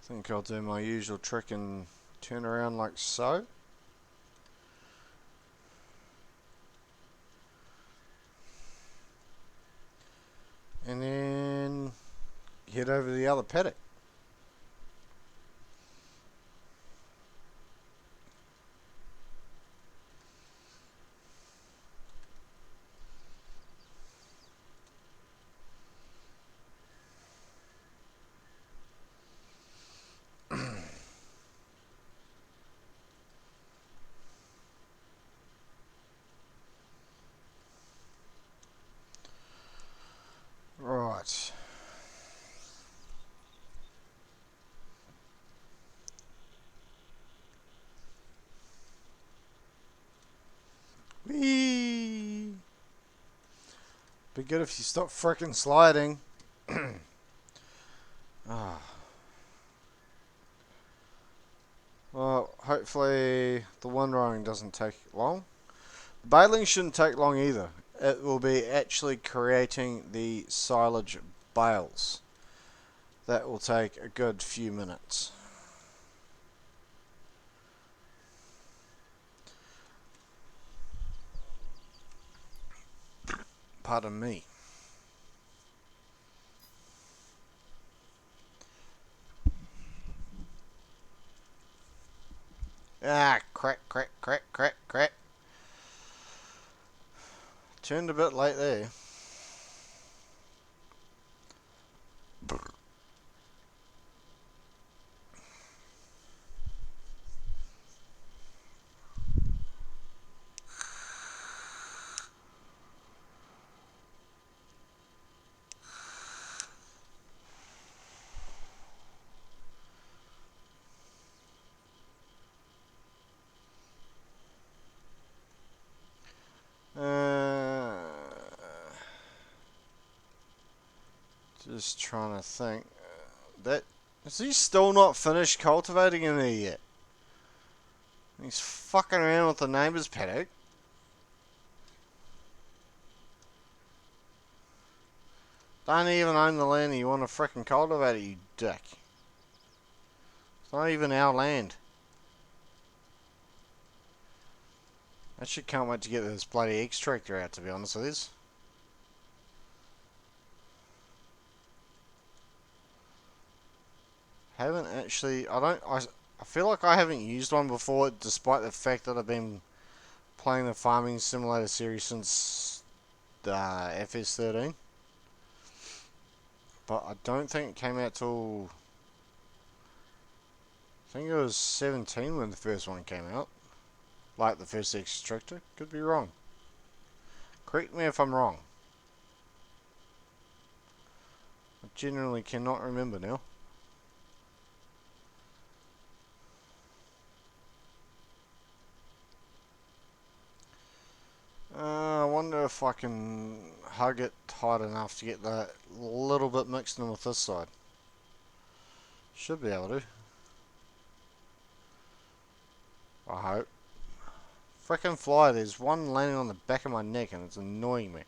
think I'll do my usual trick and turn around like so. And then head over to the other paddock. Right. Whee! Be good if you stop frickin' sliding. Ah. Well, hopefully the windrowing doesn't take long. The baling shouldn't take long either. It will be actually creating the silage bales. That will take a good few minutes. Pardon me. Ah, crack, crack, crack, crack, crack. Turned a bit late there. Just trying to think. That is he still not finished cultivating in there yet? He's fucking around with the neighbour's paddock. Don't even own the land you want to frickin' cultivate it, you dick. It's not even our land. I actually can't wait to get this bloody extractor out, to be honest with you. Haven't actually, I feel like I haven't used one before, despite the fact that I've been playing the farming simulator series since FS13. But I don't think it came out till, I think it was 17 when the first one came out. Like the first extractor. Could be wrong. Correct me if I'm wrong. I genuinely cannot remember now. I wonder if I can hug it tight enough to get that little bit mixed in with this side. Should be able to. I hope. Frickin' fly, there's one landing on the back of my neck and it's annoying me.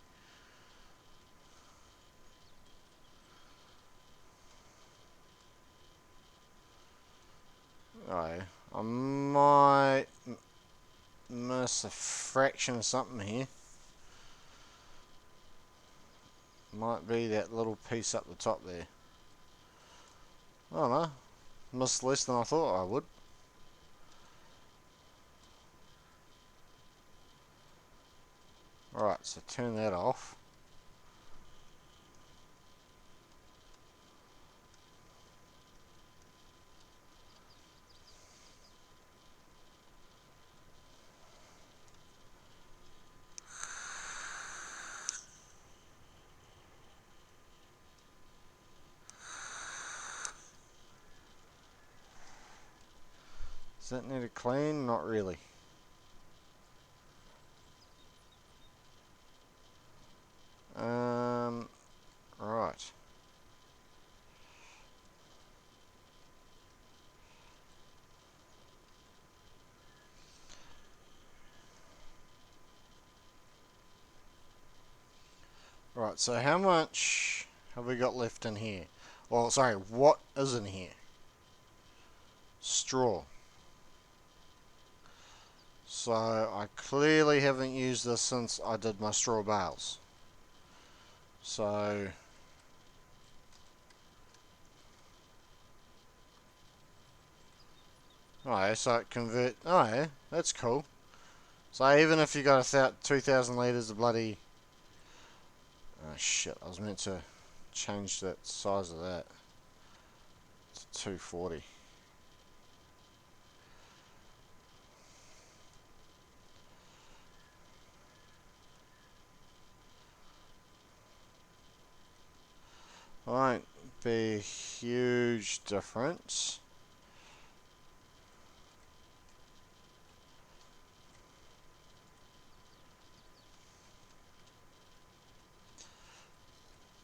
Alright, I might miss a fraction of something here. Might be that little piece up the top there. I don't know. Missed less than I thought I would. Alright, so turn that off. Does that need a clean? Not really. Right. Right, so how much have we got left in here? Well, sorry, what is in here? Straw. So I clearly haven't used this since I did my straw bales. So oh yeah, so it convert. Oh yeah, that's cool. So even if you got 2,000 litres of bloody. Oh shit! I was meant to change that size of that to 240. Won't be a huge difference.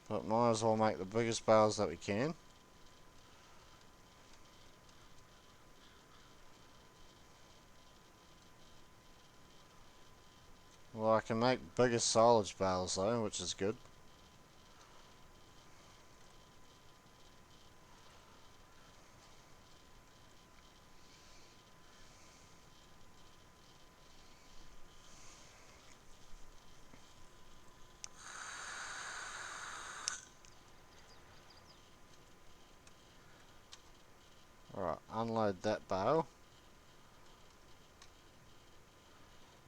But might as well make the biggest bales that we can. Well, I can make bigger silage bales though, which is good. Alright, unload that bale.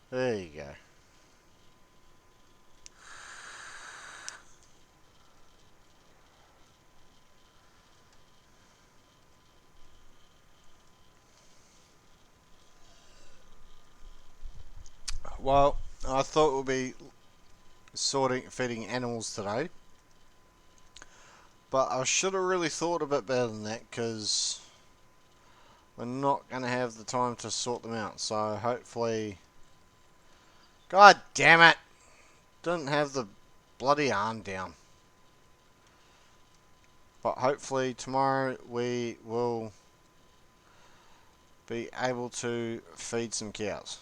There you go. Well, I thought we'll be feeding animals today, but I should have really thought a bit better than that because we're not going to have the time to sort them out. So hopefully, God damn it, didn't have the bloody arm down. But hopefully tomorrow we will be able to feed some cows.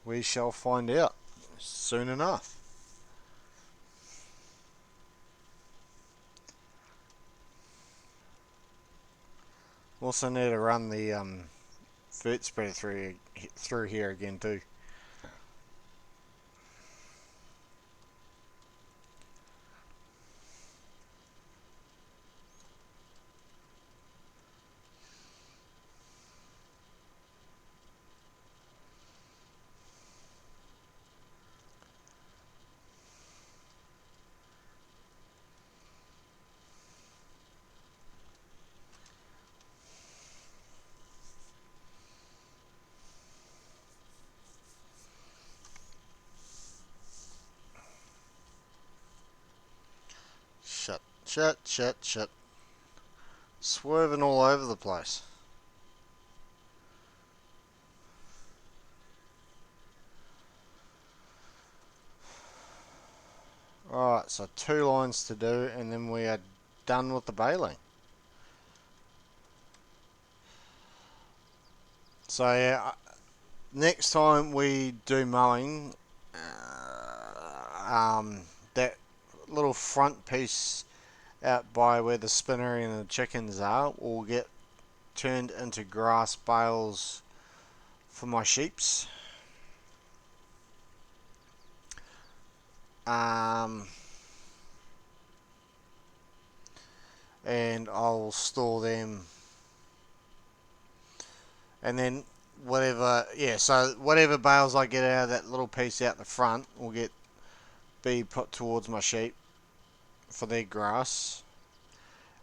We shall find out soon enough. Also need to run the vert spreader through here again too. Shit. Swerving all over the place. Alright, so 2 lines to do and then we are done with the baling. So yeah, next time we do mowing, that little front piece out by where the spinnery and the chickens are will get turned into grass bales for my sheeps. Um, and I'll store them, and then so whatever bales I get out of that little piece out the front will be put towards my sheep for their grass,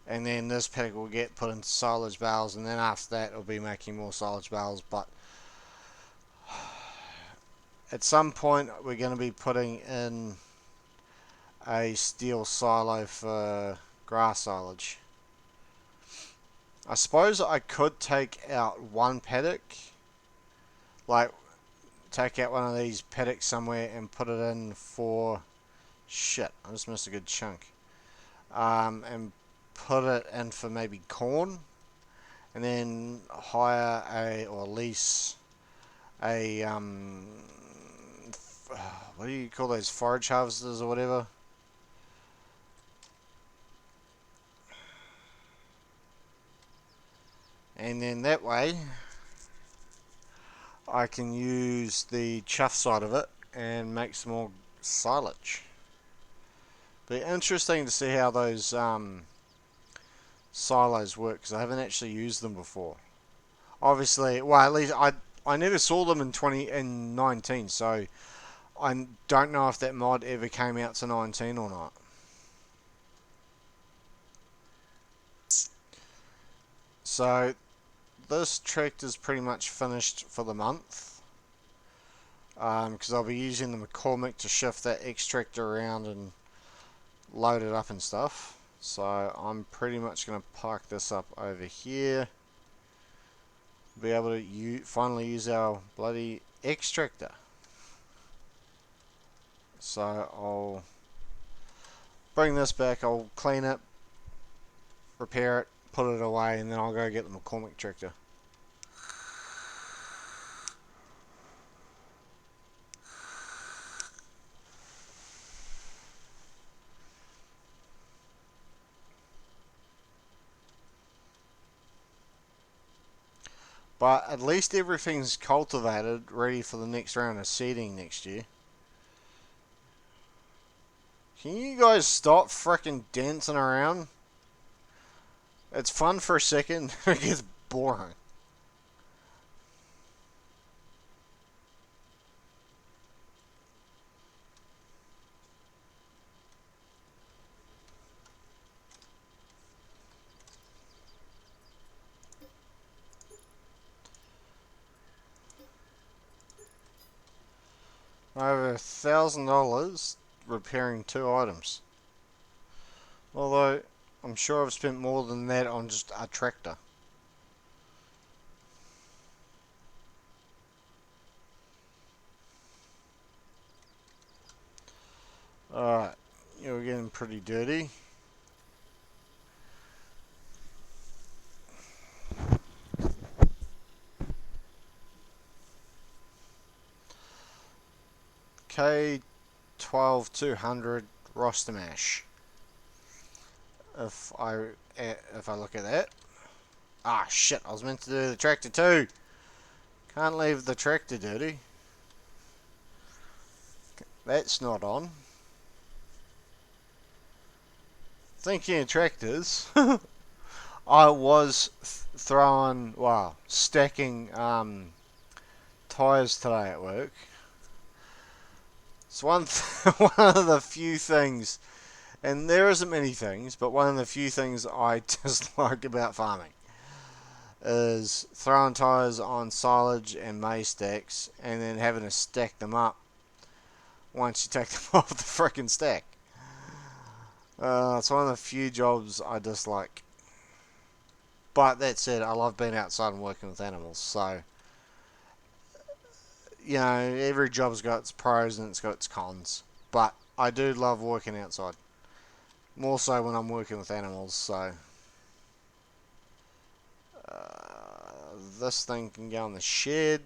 and then this paddock will get put into silage bales, and then after that it'll be making more silage bales. But at some point we're going to be putting in a steel silo for grass silage. I suppose I could take out one paddock, like take out one of these paddocks somewhere and put it in for shit. I just missed a good chunk. And put it in for maybe corn, and then hire or lease a what do you call those, forage harvesters or whatever? And then that way I can use the chuff side of it and make some more silage. Be interesting to see how those silos work, because I haven't actually used them before. Obviously, well, at least I never saw them in 2019, so I don't know if that mod ever came out to 19 or not. So this tractor's pretty much finished for the month, because I'll be using the McCormick to shift that X tractor around and load it up and stuff. So I'm pretty much going to park this up over here, be able to finally use our bloody X tractor. So I'll bring this back, I'll clean it, repair it, put it away, and then I'll go get the McCormick tractor. But at least everything's cultivated, ready for the next round of seeding next year. Can you guys stop frickin' dancing around? It's fun for a second, it gets boring. Over $1,000 repairing 2 items. Although, I'm sure I've spent more than that on just a tractor. Alright, you're getting pretty dirty. K12200 roster mash. If I look at that, shit! I was meant to do the tractor too. Can't leave the tractor dirty. That's not on. Thinking of tractors, I was stacking tyres today at work. It's one of the few things, and there isn't many things, but one of the few things I dislike about farming is throwing tyres on silage and maize stacks and then having to stack them up once you take them off the frickin' stack. It's one of the few jobs I dislike. But that said, I love being outside and working with animals, so you know, every job's got its pros and it's got its cons. But I do love working outside. More so when I'm working with animals, so this thing can go in the shed.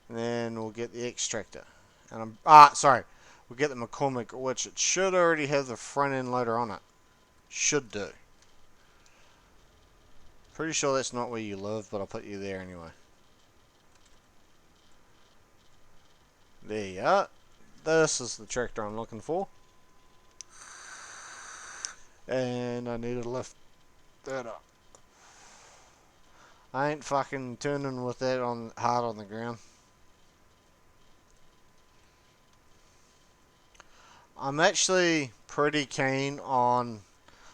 And then we'll get the extractor. And we'll get the McCormick, which it should already have the front end loader on it. Should do. Pretty sure that's not where you live, but I'll put you there anyway. There you are. This is the tractor I'm looking for. And I need to lift that up. I ain't fucking turning with that on hard on the ground. I'm actually pretty keen on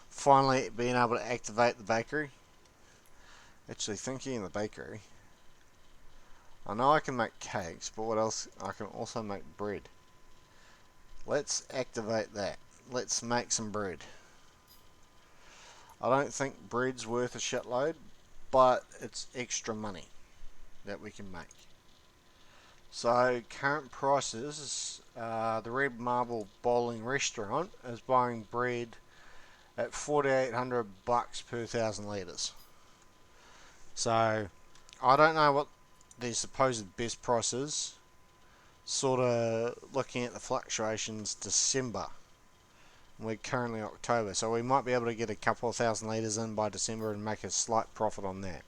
finally being able to activate the bakery. Actually, thinking of the bakery, I know I can make cakes, but what else? I can also make bread. Let's activate that. Let's make some bread. I don't think bread's worth a shitload, but it's extra money that we can make. So current prices, the Red Marble Bowling Restaurant is buying bread at $4,800 per 1,000 litres. So I don't know what the supposed best price is. Sort of looking at the fluctuations, December. We're currently October, so we might be able to get a couple of 1,000 litres in by December and make a slight profit on that.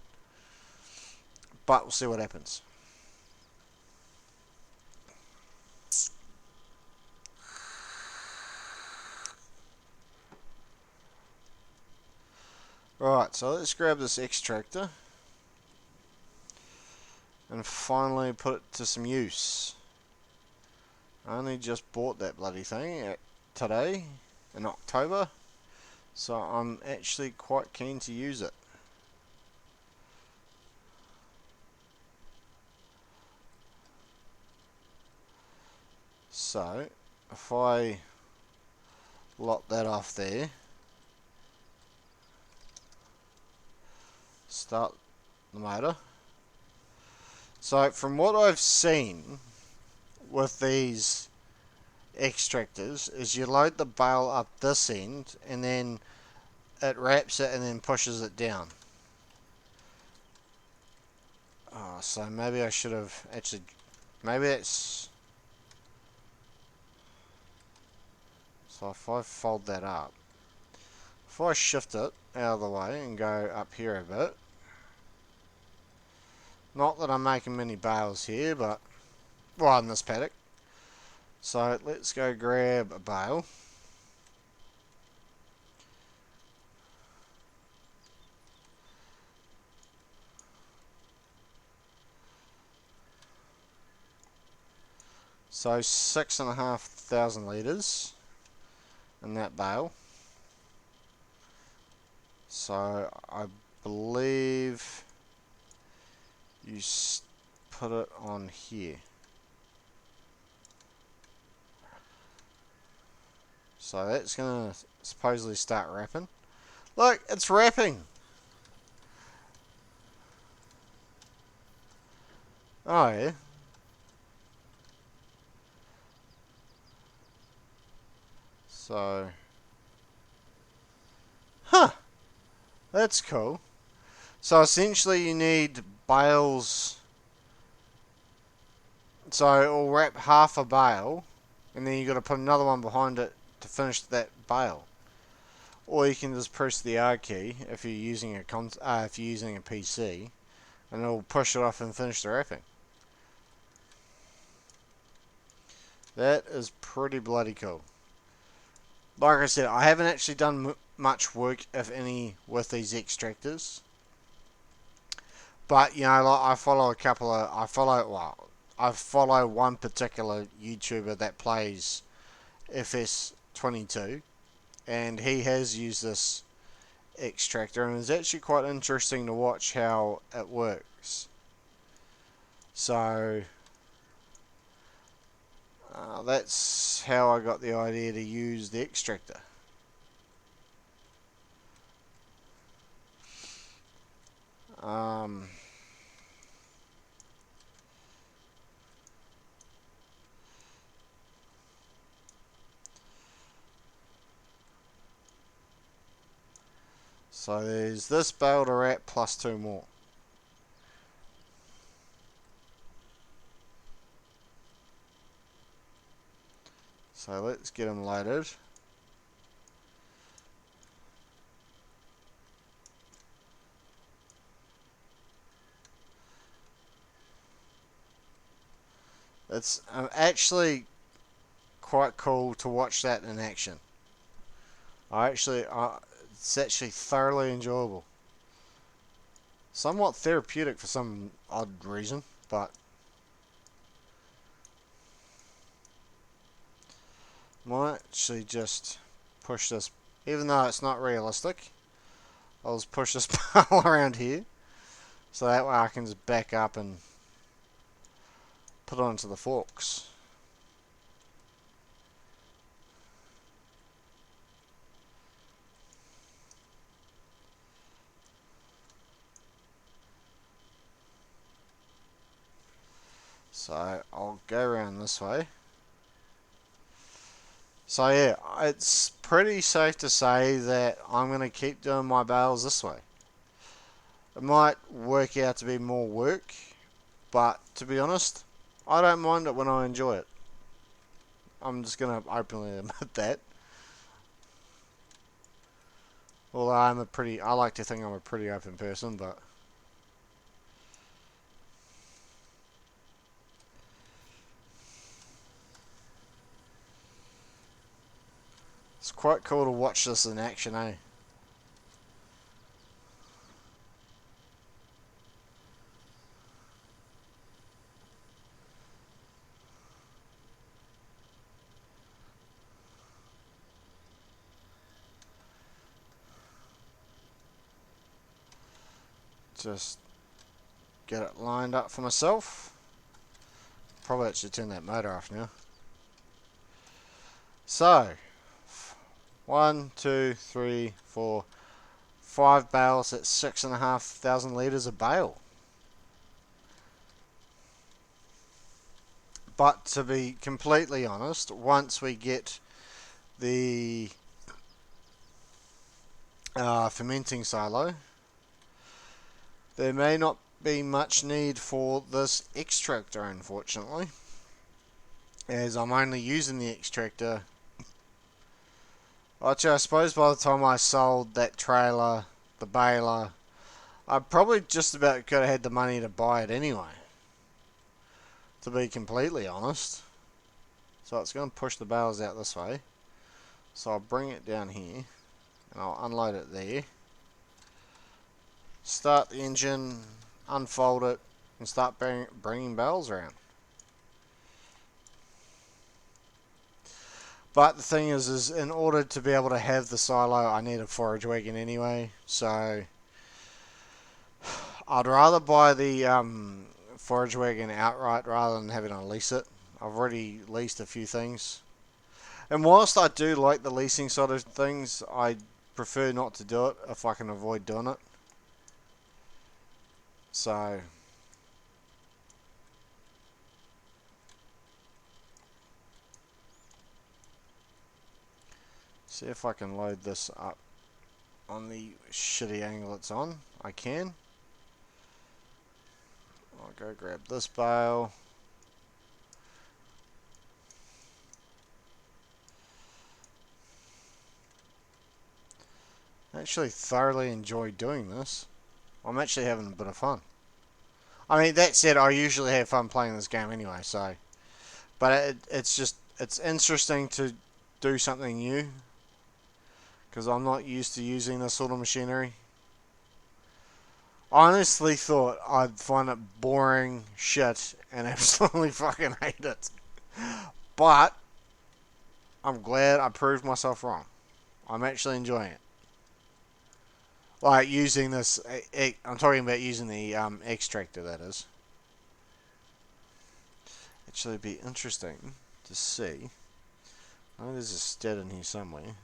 But we'll see what happens. Right, so let's grab this extractor and finally put it to some use. I only just bought that bloody thing today in October, so I'm actually quite keen to use it. So if I lock that off there, start the motor. So from what I've seen with these extractors is you load the bale up this end and then it wraps it and then pushes it down. Oh, so maybe I should have actually, maybe that's, so if I fold that up, if I shift it out of the way and go up here a bit, not that I'm making many bales here, but, well, in this paddock. So let's go grab a bale. So 6,500 litres in that bale. So I believe you put it on here. So that's going to supposedly start wrapping. Look, it's wrapping. Oh yeah. So, huh, that's cool. So essentially you need bales. So it'll wrap half a bale, and then you got to put another one behind it to finish that bale. Or you can just press the R key if you're using a PC, and it'll push it off and finish the wrapping. That is pretty bloody cool. Like I said, I haven't actually done much work, if any, with these extractors. But you know, like I follow one particular YouTuber that plays FS22, and he has used this extractor, and it's actually quite interesting to watch how it works. So that's how I got the idea to use the extractor. Um, so there's this bale to wrap plus two more. So let's get them loaded. It's actually quite cool to watch that in action. It's actually thoroughly enjoyable. Somewhat therapeutic for some odd reason, but might actually just push this, even though it's not realistic. I'll just push this pile around here, so that way I can just back up and put it onto the forks. So I'll go around this way. So yeah, it's pretty safe to say that I'm going to keep doing my bales this way. It might work out to be more work, but to be honest, I don't mind it when I enjoy it. I'm just going to openly admit that. Although I like to think I'm a pretty open person, but it's quite cool to watch this in action, eh? Just get it lined up for myself. Probably actually turn that motor off now. So, 1, 2, 3, 4, 5 bales at 6,500 litres a bale. But to be completely honest, once we get the fermenting silo, there may not be much need for this extractor, unfortunately, as I'm only using the extractor. Actually, I suppose by the time I sold that trailer, the baler, I probably just about could have had the money to buy it anyway, to be completely honest. So it's going to push the bales out this way. So I'll bring it down here, and I'll unload it there. Start the engine, unfold it, and start bringing bales around. But the thing is in order to be able to have the silo, I need a forage wagon anyway. So I'd rather buy the forage wagon outright rather than having to lease it. I've already leased a few things. And whilst I do like the leasing side of things, I prefer not to do it if I can avoid doing it. So see if I can load this up on the shitty angle it's on. I can. I'll go grab this bale. I actually thoroughly enjoy doing this. I'm actually having a bit of fun. I mean, that said, I usually have fun playing this game anyway, so. But it's interesting to do something new. Because I'm not used to using this sort of machinery. I honestly thought I'd find it boring shit and absolutely fucking hate it. But I'm glad I proved myself wrong. I'm actually enjoying it. Like using this, I'm talking about using the extractor, that is. Actually, it'd be interesting to see. I know there's a stat in here somewhere.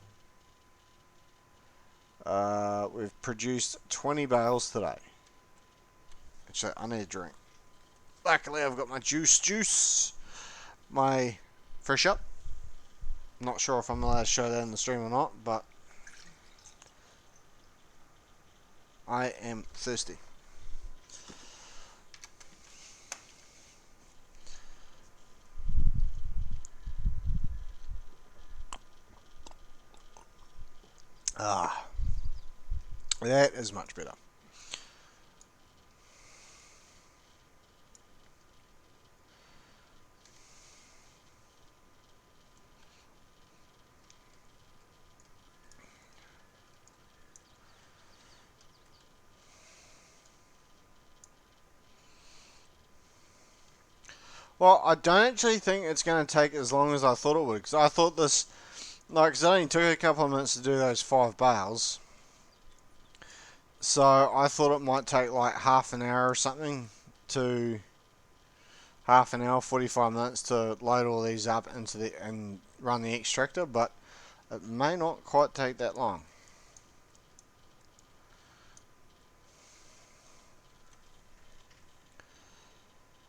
We've produced 20 bales today. Actually, I need a drink. Luckily, I've got my juice. My fresh up. Not sure if I'm allowed to show that in the stream or not, but I am thirsty. Ah, that is much better. Well, I don't actually think it's going to take as long as I thought it would, because I thought this, like, 'cause it only took a couple of minutes to do those 5 bales, so I thought it might take like half an hour or something to half an hour, 45 minutes to load all these up into the and run the extractor, but it may not quite take that long.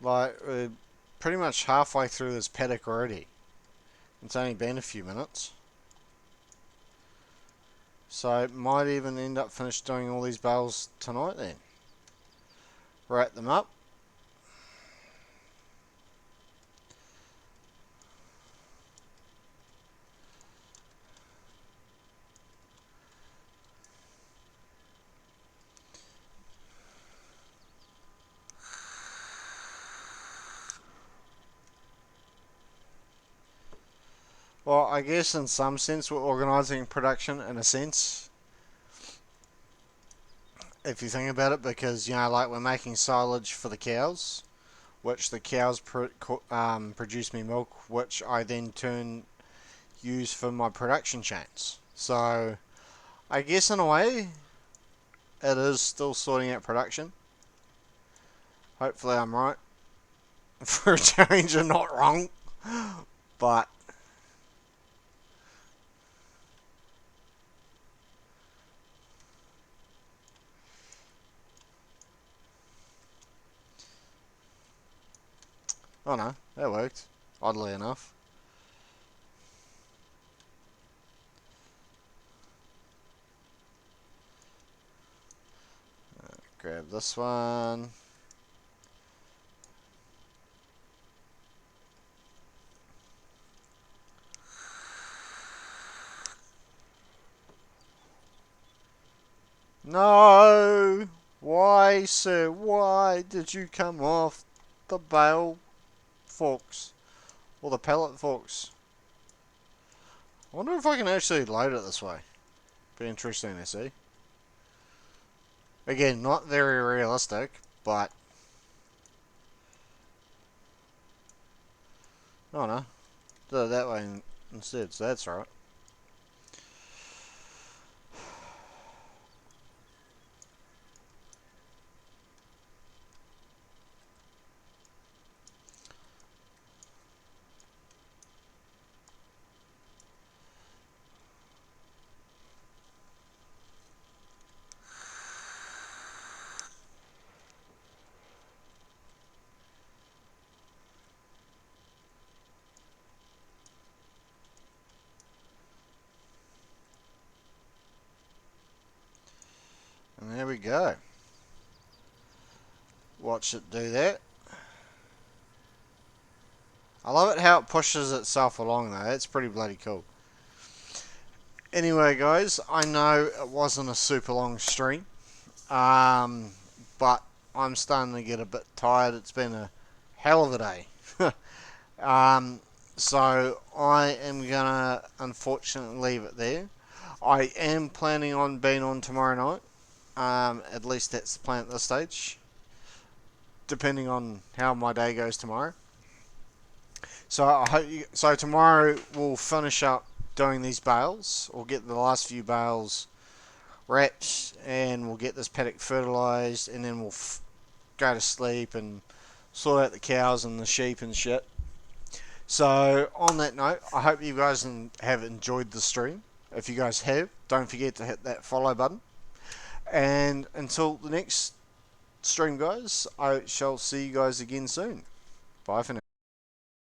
Like, we're pretty much halfway through this paddock already. It's only been a few minutes. So it might even end up finished doing all these bales tonight then. Wrap them up. Well, I guess in some sense we're organising production in a sense, if you think about it, because, you know, like we're making silage for the cows, which the cows produce me milk, which I then use for my production chains. So I guess in a way it is still sorting out production. Hopefully I'm right for a change and not wrong, but oh no, that worked, oddly enough. Grab this one. No! Why, sir? Why did you come off the bale forks? Or the pallet forks? I wonder if I can actually load it this way. Be interesting to see. Again, not very realistic, but... oh no. Do it that way instead, so that's right. And there we go. Watch it do that. I love it how it pushes itself along though. That's pretty bloody cool. Anyway, guys, I know it wasn't a super long stream, but I'm starting to get a bit tired. It's been a hell of a day. um, so I am gonna unfortunately leave it there. I am planning on being on tomorrow night. At least that's the plan at this stage, depending on how my day goes tomorrow. So I hope you. So tomorrow we'll finish up doing these bales. We'll get the last few bales wrapped, and we'll get this paddock fertilised, and then we'll go to sleep and sort out the cows and the sheep and shit. So on that note, I hope you guys have enjoyed the stream. If you guys have, don't forget to hit that follow button. And until the next stream, guys, I shall see you guys again soon. Bye for now.